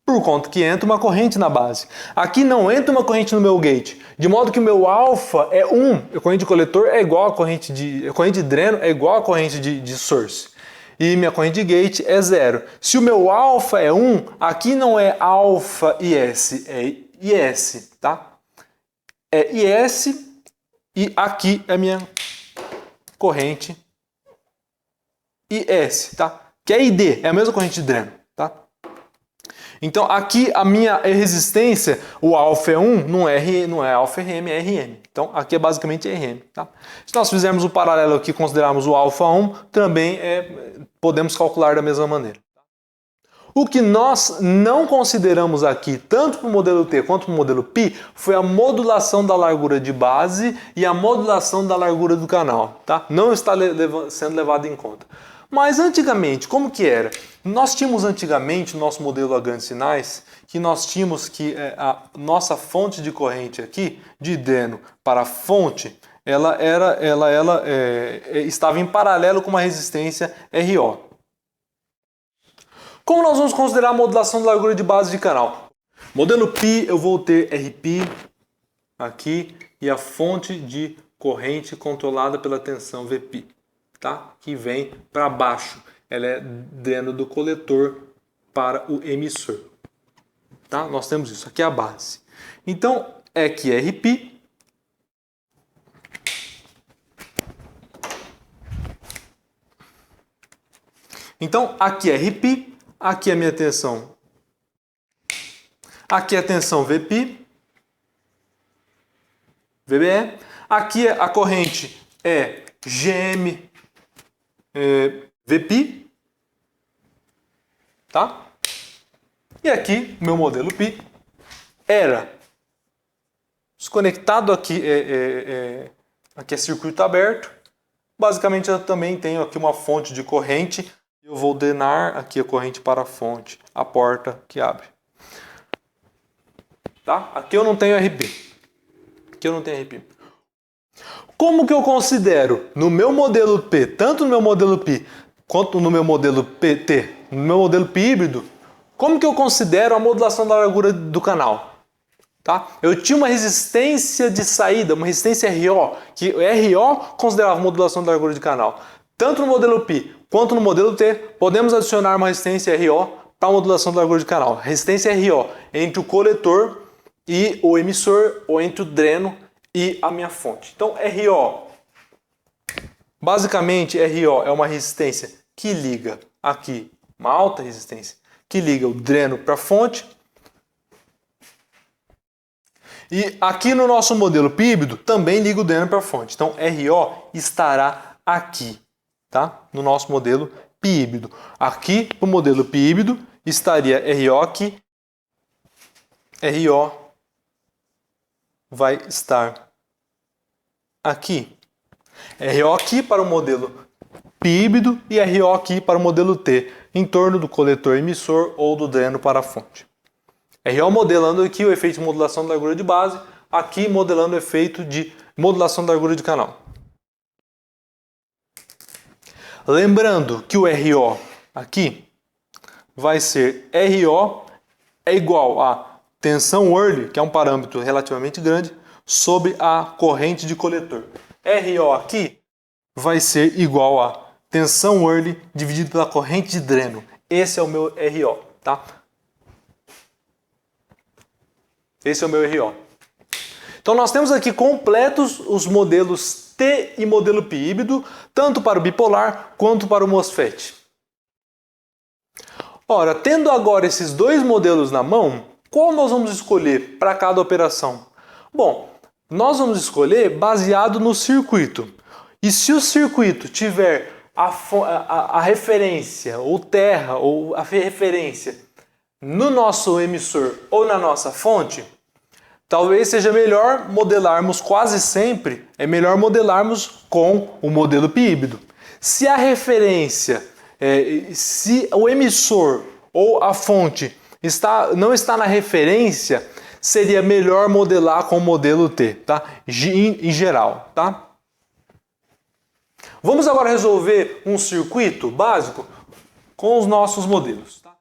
Por conta que entra uma corrente na base. Aqui não entra uma corrente no meu gate. De modo que o meu alfa é 1. A corrente de coletor é igual a corrente de dreno é igual a corrente de source. E minha corrente de gate é 0. Se o meu alfa é 1, aqui não é alfa IS, é IS, tá? É IS e aqui é a minha corrente IS, tá? Que é ID, é a mesma corrente de dreno, tá? Então aqui a minha resistência, o alfa é 1, não é alfa RM, é RM. Então aqui é basicamente RM, tá? Se nós fizermos o paralelo aqui, considerarmos o alfa 1, também podemos calcular da mesma maneira. O que nós não consideramos aqui, tanto para o modelo T quanto para o modelo Pi, foi a modulação da largura de base e a modulação da largura do canal, tá? Não está sendo levado em conta. Mas antigamente, como que era? Nós tínhamos antigamente no nosso modelo H de sinais, que nós tínhamos que a nossa fonte de corrente aqui, de dreno para a fonte, ela estava em paralelo com uma resistência RO. Como nós vamos considerar a modulação da largura de base de canal? Modelo Pi, eu vou ter RP aqui e a fonte de corrente controlada pela tensão VP, tá? Que vem para baixo. Ela é dreno do coletor para o emissor. Tá? Nós temos isso. Aqui é a base. Então, é que RP então, aqui é RP. Aqui é a minha tensão. Aqui é a tensão VP. VBE. Aqui a corrente é GM VPi, tá? E aqui, meu modelo Pi era desconectado aqui, aqui é circuito aberto. Basicamente eu também tenho aqui uma fonte de corrente. Eu vou drenar aqui a corrente para a fonte, a porta que abre. Tá? Aqui eu não tenho RP. Aqui eu não tenho RP. Como que eu considero no meu modelo P, tanto no meu modelo Pi quanto no meu modelo PT, no meu modelo Pi híbrido, como que eu considero a modulação da largura do canal? Tá? Eu tinha uma resistência de saída, uma resistência RO, que RO considerava modulação da largura de canal. Tanto no modelo Pi quanto no modelo T, podemos adicionar uma resistência RO para a modulação da largura de canal. Resistência RO entre o coletor e o emissor, ou entre o dreno e a minha fonte. Então, RO, basicamente, RO é uma resistência que liga aqui, uma alta resistência, que liga o dreno para a fonte. E aqui no nosso modelo Pi híbrido, também liga o dreno para a fonte. Então, RO estará aqui, tá? No nosso modelo Pi híbrido. Aqui, no modelo Pi híbrido, estaria RO aqui. RO vai estar aqui. RO aqui para o modelo Pi híbrido e RO aqui para o modelo T, em torno do coletor emissor ou do dreno para a fonte. RO modelando aqui o efeito de modulação da largura de base, aqui modelando o efeito de modulação da largura de canal. Lembrando que o RO aqui vai ser RO é igual a tensão Early, que é um parâmetro relativamente grande, sobre a corrente de coletor. RO aqui vai ser igual a tensão Early dividido pela corrente de dreno. Esse é o meu RO, tá? Esse é o meu RO. Então nós temos aqui completos os modelos T e modelo Pi híbrido, tanto para o bipolar quanto para o MOSFET. Ora, tendo agora esses dois modelos na mão, qual nós vamos escolher para cada operação? Bom, nós vamos escolher baseado no circuito. E se o circuito tiver a referência, ou terra, ou a referência no nosso emissor ou na nossa fonte, talvez seja melhor modelarmos quase sempre, é melhor modelarmos com o modelo Pi híbrido. Se a referência, se o emissor ou a fonte não está na referência, seria melhor modelar com o modelo T, tá? Em geral, tá? Vamos agora resolver um circuito básico com os nossos modelos. Tá?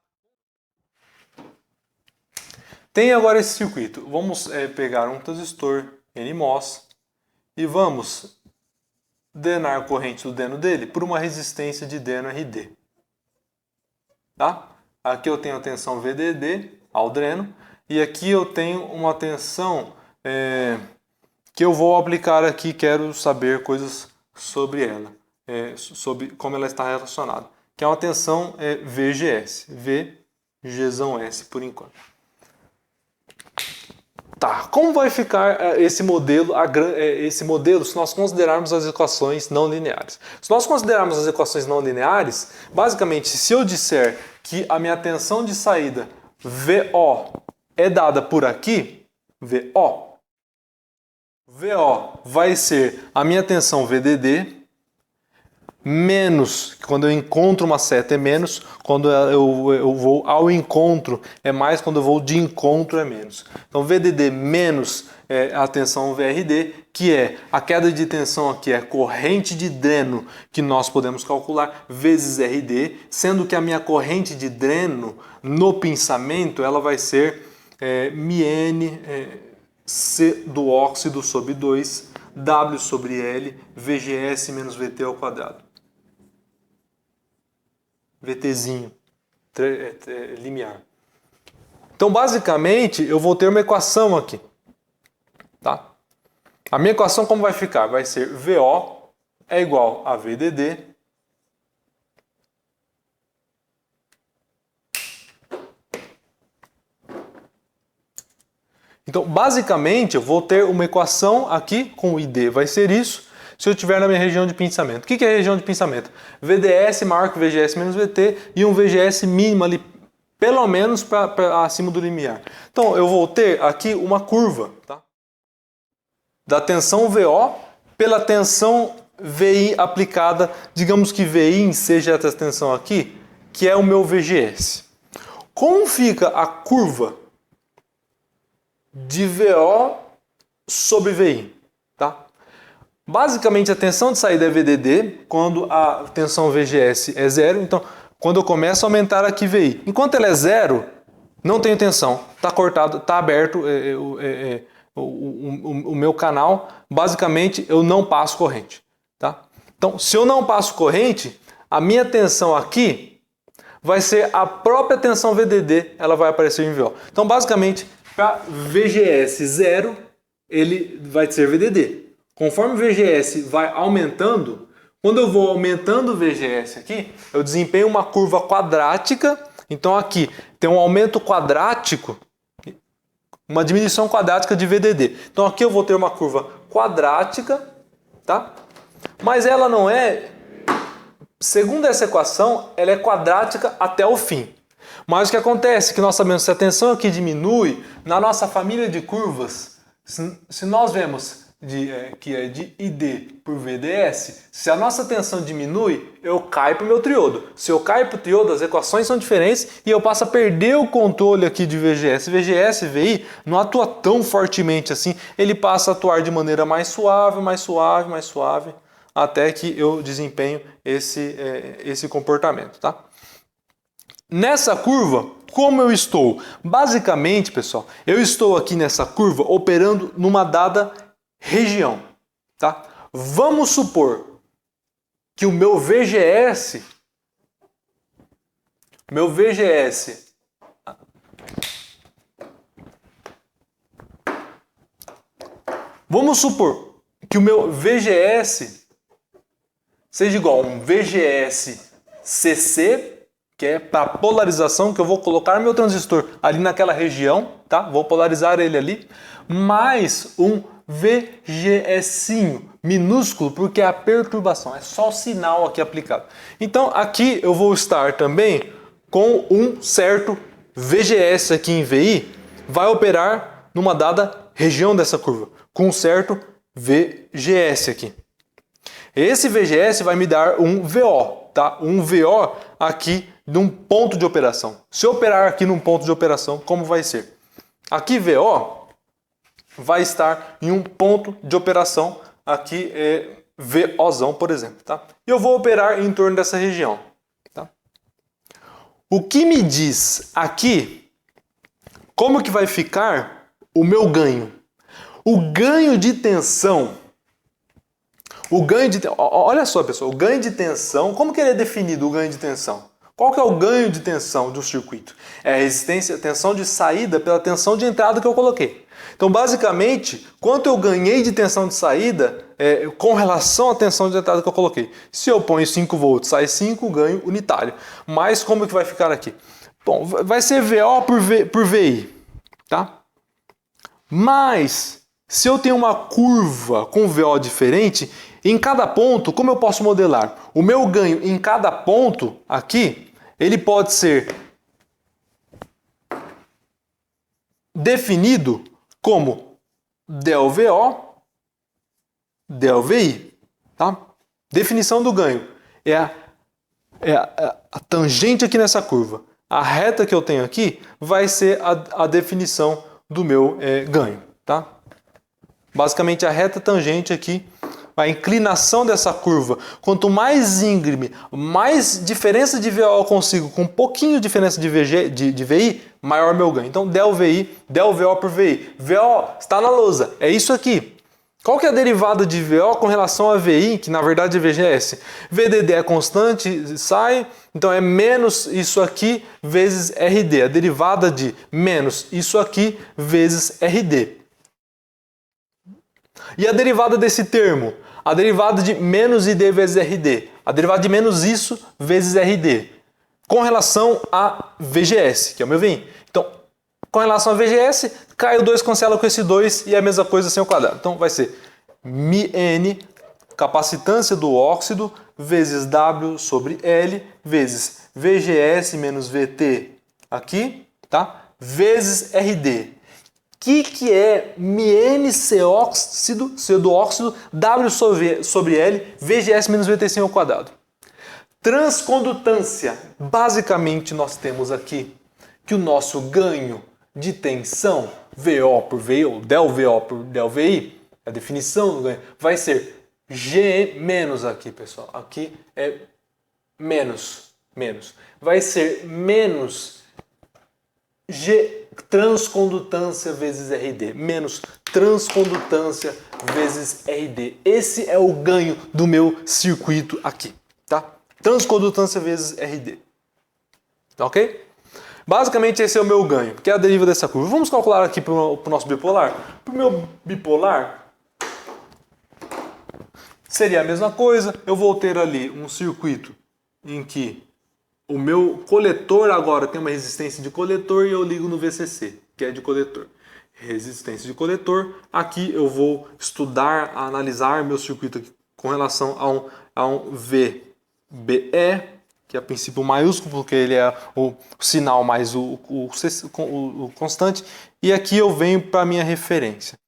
Tem agora esse circuito. Vamos pegar um transistor NMOS e vamos drenar a corrente do dreno dele por uma resistência de dreno RD. Tá? Aqui eu tenho a tensão VDD ao dreno e aqui eu tenho uma tensão que eu vou aplicar aqui, quero saber coisas sobre ela, sobre como ela está relacionada, que é uma tensão VGS, VGzão-S por enquanto. Tá, como vai ficar esse modelo se nós considerarmos as equações não lineares? Se nós considerarmos as equações não lineares, basicamente, se eu disser que a minha tensão de saída VO é dada por aqui, VO vai ser a minha tensão VDD, menos, quando eu encontro uma seta é menos, quando eu vou ao encontro é mais, quando eu vou de encontro é menos. Então VDD menos a tensão VRD, que é a queda de tensão aqui, é a corrente de dreno que nós podemos calcular, vezes RD, sendo que a minha corrente de dreno no pinçamento ela vai ser μN C do óxido sobre 2, W sobre L, VGS menos VT ao quadrado. VTzinho, limiar. Então, basicamente, eu vou ter uma equação aqui. Tá? A minha equação como vai ficar? Vai ser VO é igual a VDD Então, basicamente, eu vou ter uma equação aqui com o ID, vai ser isso, se eu estiver na minha região de pinçamento. O que é a região de pinçamento? VDS maior que VGS menos VT e um VGS mínimo ali, pelo menos para acima do limiar. Então, eu vou ter aqui uma curva, tá? Da tensão VO pela tensão VI aplicada, digamos que VI seja essa tensão aqui, que é o meu VGS. Como fica a curva de VO sobre VI? Tá? Basicamente, a tensão de saída é VDD, quando a tensão VGS é zero. Então, quando eu começo a aumentar aqui VI. Enquanto ela é zero, não tenho tensão. Está cortado, está aberto o meu canal. Basicamente, eu não passo corrente. Tá? Então, se eu não passo corrente, a minha tensão aqui vai ser a própria tensão VDD, ela vai aparecer em VO. Então, basicamente, para VGS 0, ele vai ser VDD. Conforme o VGS vai aumentando, quando eu vou aumentando o VGS aqui, eu desempenho uma curva quadrática. Então, aqui tem um aumento quadrático, uma diminuição quadrática de VDD. Então, aqui eu vou ter uma curva quadrática, tá? Mas ela não é, segundo essa equação, ela é quadrática até o fim. Mas o que acontece é que nós sabemos que se a tensão aqui diminui, na nossa família de curvas, se nós vemos que é de ID por VDS, se a nossa tensão diminui, eu caio para o meu triodo. Se eu caio para o triodo, as equações são diferentes e eu passo a perder o controle aqui de VGS. VGS, VI, não atua tão fortemente assim, ele passa a atuar de maneira mais suave, mais suave, mais suave, até que eu desempenho esse comportamento, tá? Nessa curva, como eu estou? Basicamente, pessoal, eu estou aqui nessa curva operando numa dada região, tá? Vamos supor que o meu VGS, vamos supor que o meu VGS seja igual a um VGS CC, que é para polarização, que eu vou colocar meu transistor ali naquela região, tá? Vou polarizar ele ali, mais um VGSinho minúsculo, porque é a perturbação, é só o sinal aqui aplicado. Então aqui eu vou estar também com um certo VGS aqui em VI, vai operar numa dada região dessa curva, com um certo VGS aqui. Esse VGS vai me dar um VO, tá? Um VO aqui num ponto de operação. Se eu operar aqui num ponto de operação, como vai ser? Aqui VO vai estar em um ponto de operação, aqui é VOzão, por exemplo, tá? E eu vou operar em torno dessa região, tá? O que me diz aqui como que vai ficar o meu ganho? O ganho de tensão, olha só, pessoal, o ganho de tensão, como que ele é definido, o ganho de tensão? Qual que é o ganho de tensão do circuito? É a resistência, a tensão de saída pela tensão de entrada que eu coloquei. Então, basicamente, quanto eu ganhei de tensão de saída com relação à tensão de entrada que eu coloquei. Se eu ponho 5 volts, sai 5, ganho unitário. Mas como que vai ficar aqui? Bom, vai ser VO por VI, tá? Mas, se eu tenho uma curva com VO diferente, em cada ponto, como eu posso modelar? O meu ganho em cada ponto aqui, ele pode ser definido como del VO, del VI. Tá? Definição do ganho é a tangente aqui nessa curva. A reta que eu tenho aqui vai ser a definição do meu ganho. Tá? Basicamente, a reta tangente aqui, a inclinação dessa curva, quanto mais íngreme, mais diferença de VO eu consigo, com um pouquinho de diferença de VI, maior meu ganho. Então, del VO por VI. VO está na lousa, é isso aqui. Qual que é a derivada de VO com relação a VI, que na verdade é VGS? VDD é constante, sai, então é menos isso aqui vezes RD. A derivada de menos isso aqui vezes RD. E a derivada desse termo? A derivada de menos ID vezes RD. A derivada de menos isso vezes RD. Com relação a VGS, que é o meu VI. Então, com relação a VGS, Cai o 2, cancela com esse 2 e é a mesma coisa sem o quadrado. Então vai ser μN, capacitância do óxido, vezes W sobre L, vezes VGS menos VT aqui, tá? Vezes RD. Que é μNC óxido, C do óxido, W sobre L, VGS menos VT sem o quadrado. Transcondutância. Basicamente nós temos aqui que o nosso ganho de tensão, VO por VI, ou del VO por del VI, a definição do ganho, vai ser G menos aqui, pessoal. Aqui é menos. Vai ser menos G transcondutância vezes RD. Menos transcondutância vezes RD. Esse é o ganho do meu circuito aqui, tá? Transcondutância vezes RD. Ok? Basicamente esse é o meu ganho, que é a deriva dessa curva. Vamos calcular aqui para o nosso bipolar. Para o meu bipolar, seria a mesma coisa. Eu vou ter ali um circuito em que o meu coletor agora tem uma resistência de coletor e eu ligo no VCC, que é de coletor. Resistência de coletor. Aqui eu vou estudar, analisar meu circuito aqui com relação a um VBE, que é a princípio maiúsculo, porque ele é o sinal mais o constante. E aqui eu venho para a minha referência.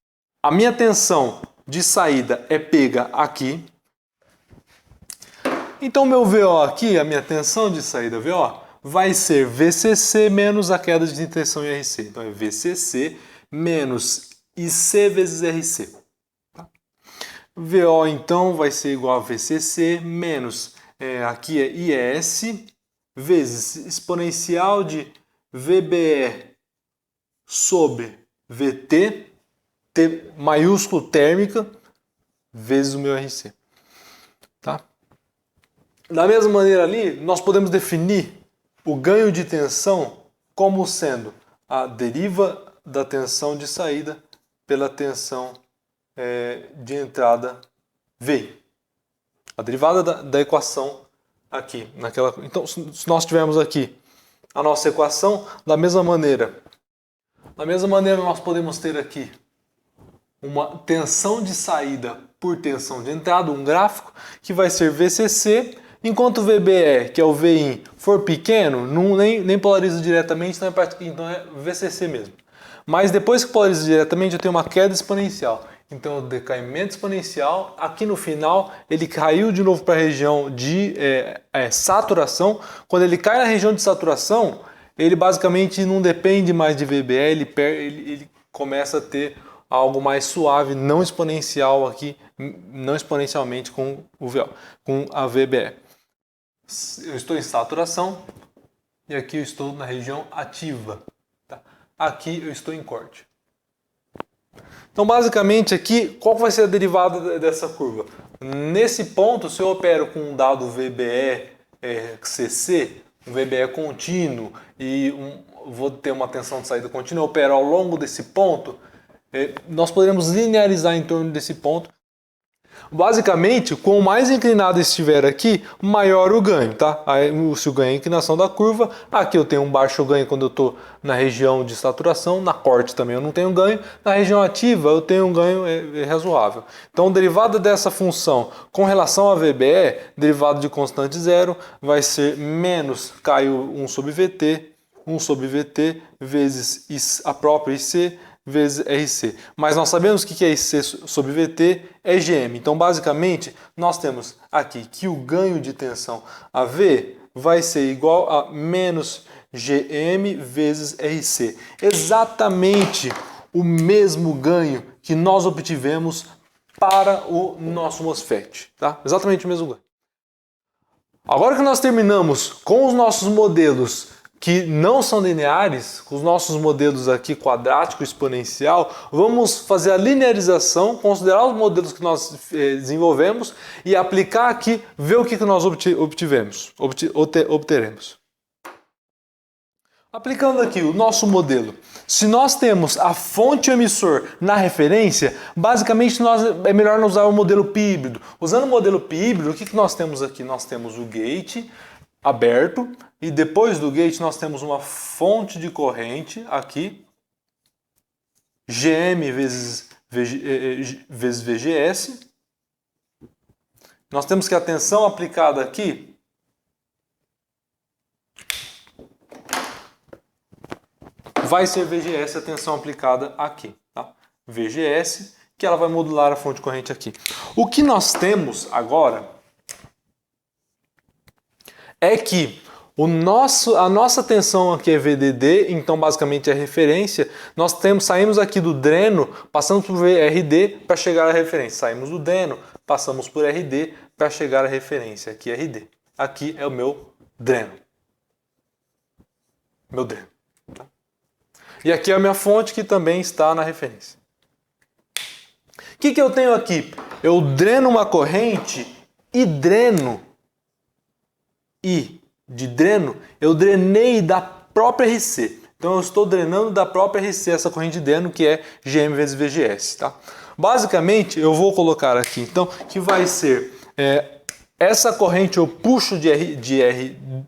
A minha tensão de saída é pega aqui. Então meu VO aqui, a minha tensão de saída VO, vai ser VCC menos a queda de tensão em RC. Então é VCC menos IC vezes RC. Tá? VO então vai ser igual a VCC menos, aqui é IS, vezes exponencial de VBE sobre VT, T maiúsculo térmica, vezes o meu RC. Tá? Da mesma maneira ali, nós podemos definir o ganho de tensão como sendo a deriva da tensão de saída pela tensão de entrada V. A derivada da equação aqui. Então, se nós tivermos aqui a nossa equação, da mesma maneira nós podemos ter aqui uma tensão de saída por tensão de entrada, um gráfico, que vai ser VCC, enquanto o VBE, que é o VIN, for pequeno, nem polariza diretamente, então é VCC mesmo. Mas depois que polariza diretamente, eu tenho uma queda exponencial. Então, o decaimento exponencial, aqui no final, ele caiu de novo para a região de saturação. Quando ele cai na região de saturação, ele basicamente não depende mais de VBE, ele começa a ter algo mais suave, não exponencial aqui, não exponencialmente com o VO, com a VBE. Eu estou em saturação e aqui eu estou na região ativa. Tá? Aqui eu estou em corte. Então, basicamente aqui, qual vai ser a derivada dessa curva? Nesse ponto, se eu opero com um dado VBE CC, um VBE contínuo e vou ter uma tensão de saída contínua, eu opero ao longo desse ponto, nós poderemos linearizar em torno desse ponto. Basicamente, quanto mais inclinado estiver aqui, maior o ganho, tá? Se o ganho é a inclinação da curva, aqui eu tenho um baixo ganho quando eu estou na região de saturação, na corte também eu não tenho ganho, na região ativa eu tenho um ganho razoável. Então, derivada dessa função com relação a VBE, derivada de constante zero, vai ser menos caiu 1 sobre VT vezes a própria IC, vezes RC. Mas nós sabemos que é IC sobre VT é GM. Então, basicamente, nós temos aqui que o ganho de tensão AV vai ser igual a menos GM vezes RC. Exatamente o mesmo ganho que nós obtivemos para o nosso MOSFET. Tá? Exatamente o mesmo ganho. Agora que nós terminamos com os nossos modelos que não são lineares, com os nossos modelos aqui quadrático exponencial, vamos fazer a linearização, considerar os modelos que nós desenvolvemos e aplicar aqui, ver o que nós obteremos. Aplicando aqui o nosso modelo, se nós temos a fonte e o emissor na referência, basicamente é melhor usar o modelo pi híbrido. Usando o modelo pi híbrido, o que nós temos aqui? Nós temos o gate aberto e depois do gate nós temos uma fonte de corrente aqui GM vezes VGS. Nós temos que a tensão aplicada aqui vai ser VGS, a tensão aplicada aqui, tá? VGS, que ela vai modular a fonte de corrente aqui. O que nós temos agora é que a nossa tensão aqui é VDD, então basicamente é referência. Nós saímos aqui do dreno, passamos por RD para chegar à referência. Saímos do dreno, passamos por RD para chegar à referência. Aqui é RD. Aqui é o meu dreno. Meu dreno. Tá? E aqui é a minha fonte que também está na referência. O que eu tenho aqui? Eu dreno uma corrente e dreno. De dreno, eu drenei da própria RC. Então eu estou drenando da própria RC essa corrente de dreno que é GM vezes VGS. Tá? Basicamente, eu vou colocar aqui, então, que vai ser essa corrente eu puxo de RD,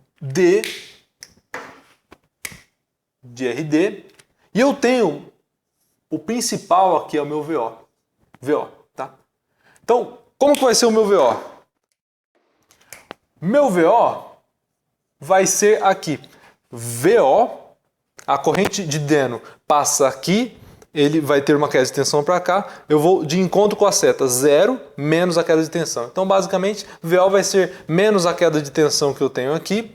e eu tenho o principal aqui é o meu VO. Tá? Então, como que vai ser o meu VO? Meu VO vai ser aqui. VO, a corrente de dreno passa aqui, ele vai ter uma queda de tensão para cá, eu vou de encontro com a seta 0 menos a queda de tensão. Então, basicamente, VO vai ser menos a queda de tensão que eu tenho aqui.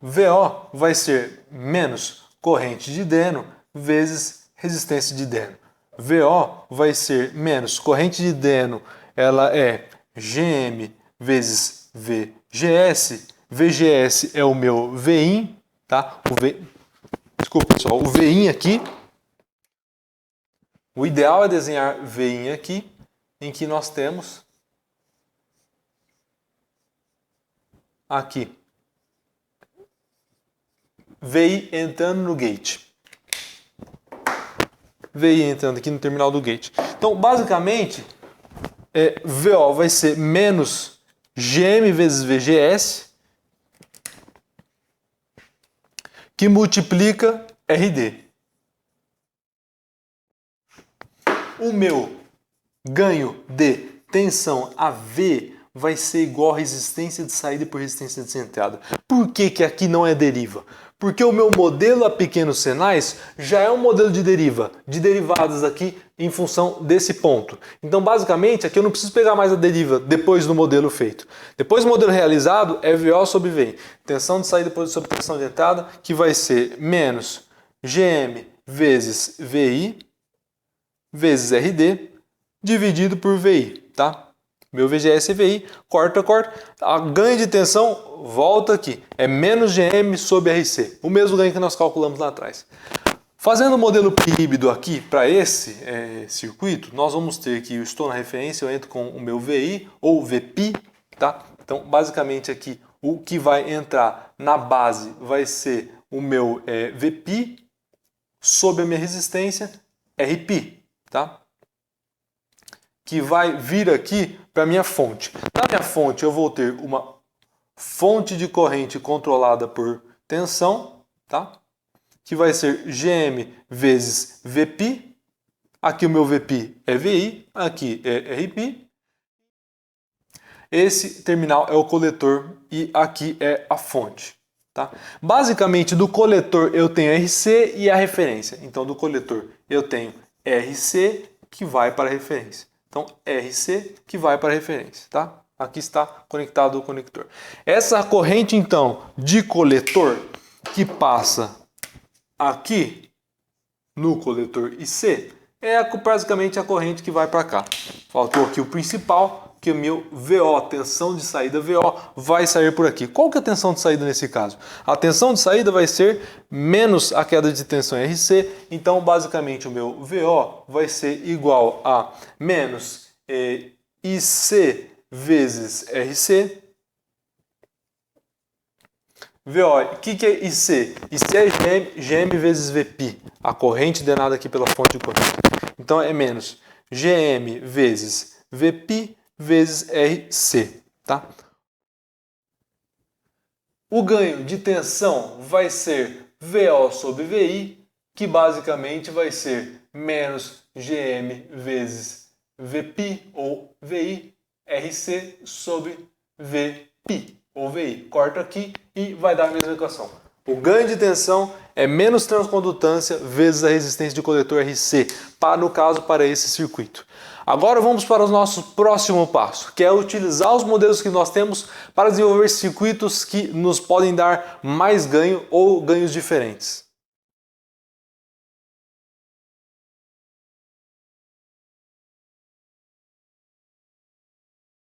VO vai ser menos corrente de dreno vezes resistência de dreno. VO vai ser menos corrente de dreno, ela é GM vezes VGS. VGS é o meu Vin, tá? Desculpa, pessoal, o Vin aqui. O ideal é desenhar Vin aqui, em que nós temos aqui VI entrando no gate. VI entrando aqui no terminal do gate. Então, basicamente, VO vai ser menos GM vezes VGS, que multiplica RD. O meu ganho de tensão AV vai ser igual a resistência de saída por resistência de entrada. Por que que aqui não é deriva? Porque o meu modelo a pequenos senais já é um modelo de derivadas aqui em função desse ponto. Então, basicamente, aqui eu não preciso pegar mais a deriva depois do modelo feito. Depois do modelo realizado, é VO sobre VI. Tensão de saída sobre tensão de entrada, que vai ser menos GM vezes VI vezes RD dividido por VI, tá? Meu VGS e VI, corta. A ganho de tensão volta aqui. É menos GM sobre RC. O mesmo ganho que nós calculamos lá atrás. Fazendo o modelo híbrido aqui para esse circuito, nós vamos ter que eu estou na referência, eu entro com o meu VI ou VP, tá? Então, basicamente aqui, o que vai entrar na base vai ser o meu VP sobre a minha resistência RP, tá? Que vai vir aqui para a minha fonte. Na minha fonte eu vou ter uma fonte de corrente controlada por tensão, tá? Que vai ser GM vezes VP. Aqui o meu VP é VI, aqui é RP. Esse terminal é o coletor e aqui é a fonte. Tá? Basicamente, do coletor eu tenho RC e a referência. Então, do coletor eu tenho RC que vai para a referência. Então, RC que vai para a referência, tá? Aqui está conectado o conector. Essa corrente, então, de coletor que passa aqui no coletor IC é basicamente a corrente que vai para cá. Faltou aqui o principal, que o meu VO, tensão de saída VO, vai sair por aqui. Qual que é a tensão de saída nesse caso? A tensão de saída vai ser menos a queda de tensão RC, então basicamente o meu VO vai ser igual a menos IC vezes RC. VO, o que é IC? IC é GM vezes VP, a corrente drenada aqui pela fonte de corrente. Então é menos GM vezes VP vezes RC, tá? O ganho de tensão vai ser VO sobre VI que basicamente vai ser menos GM vezes VPi ou VI RC sobre VPi ou VI. Corto aqui e vai dar a mesma equação. O ganho de tensão é menos transcondutância vezes a resistência de coletor RC, no caso para esse circuito. Agora vamos para o nosso próximo passo, que é utilizar os modelos que nós temos para desenvolver circuitos que nos podem dar mais ganho ou ganhos diferentes.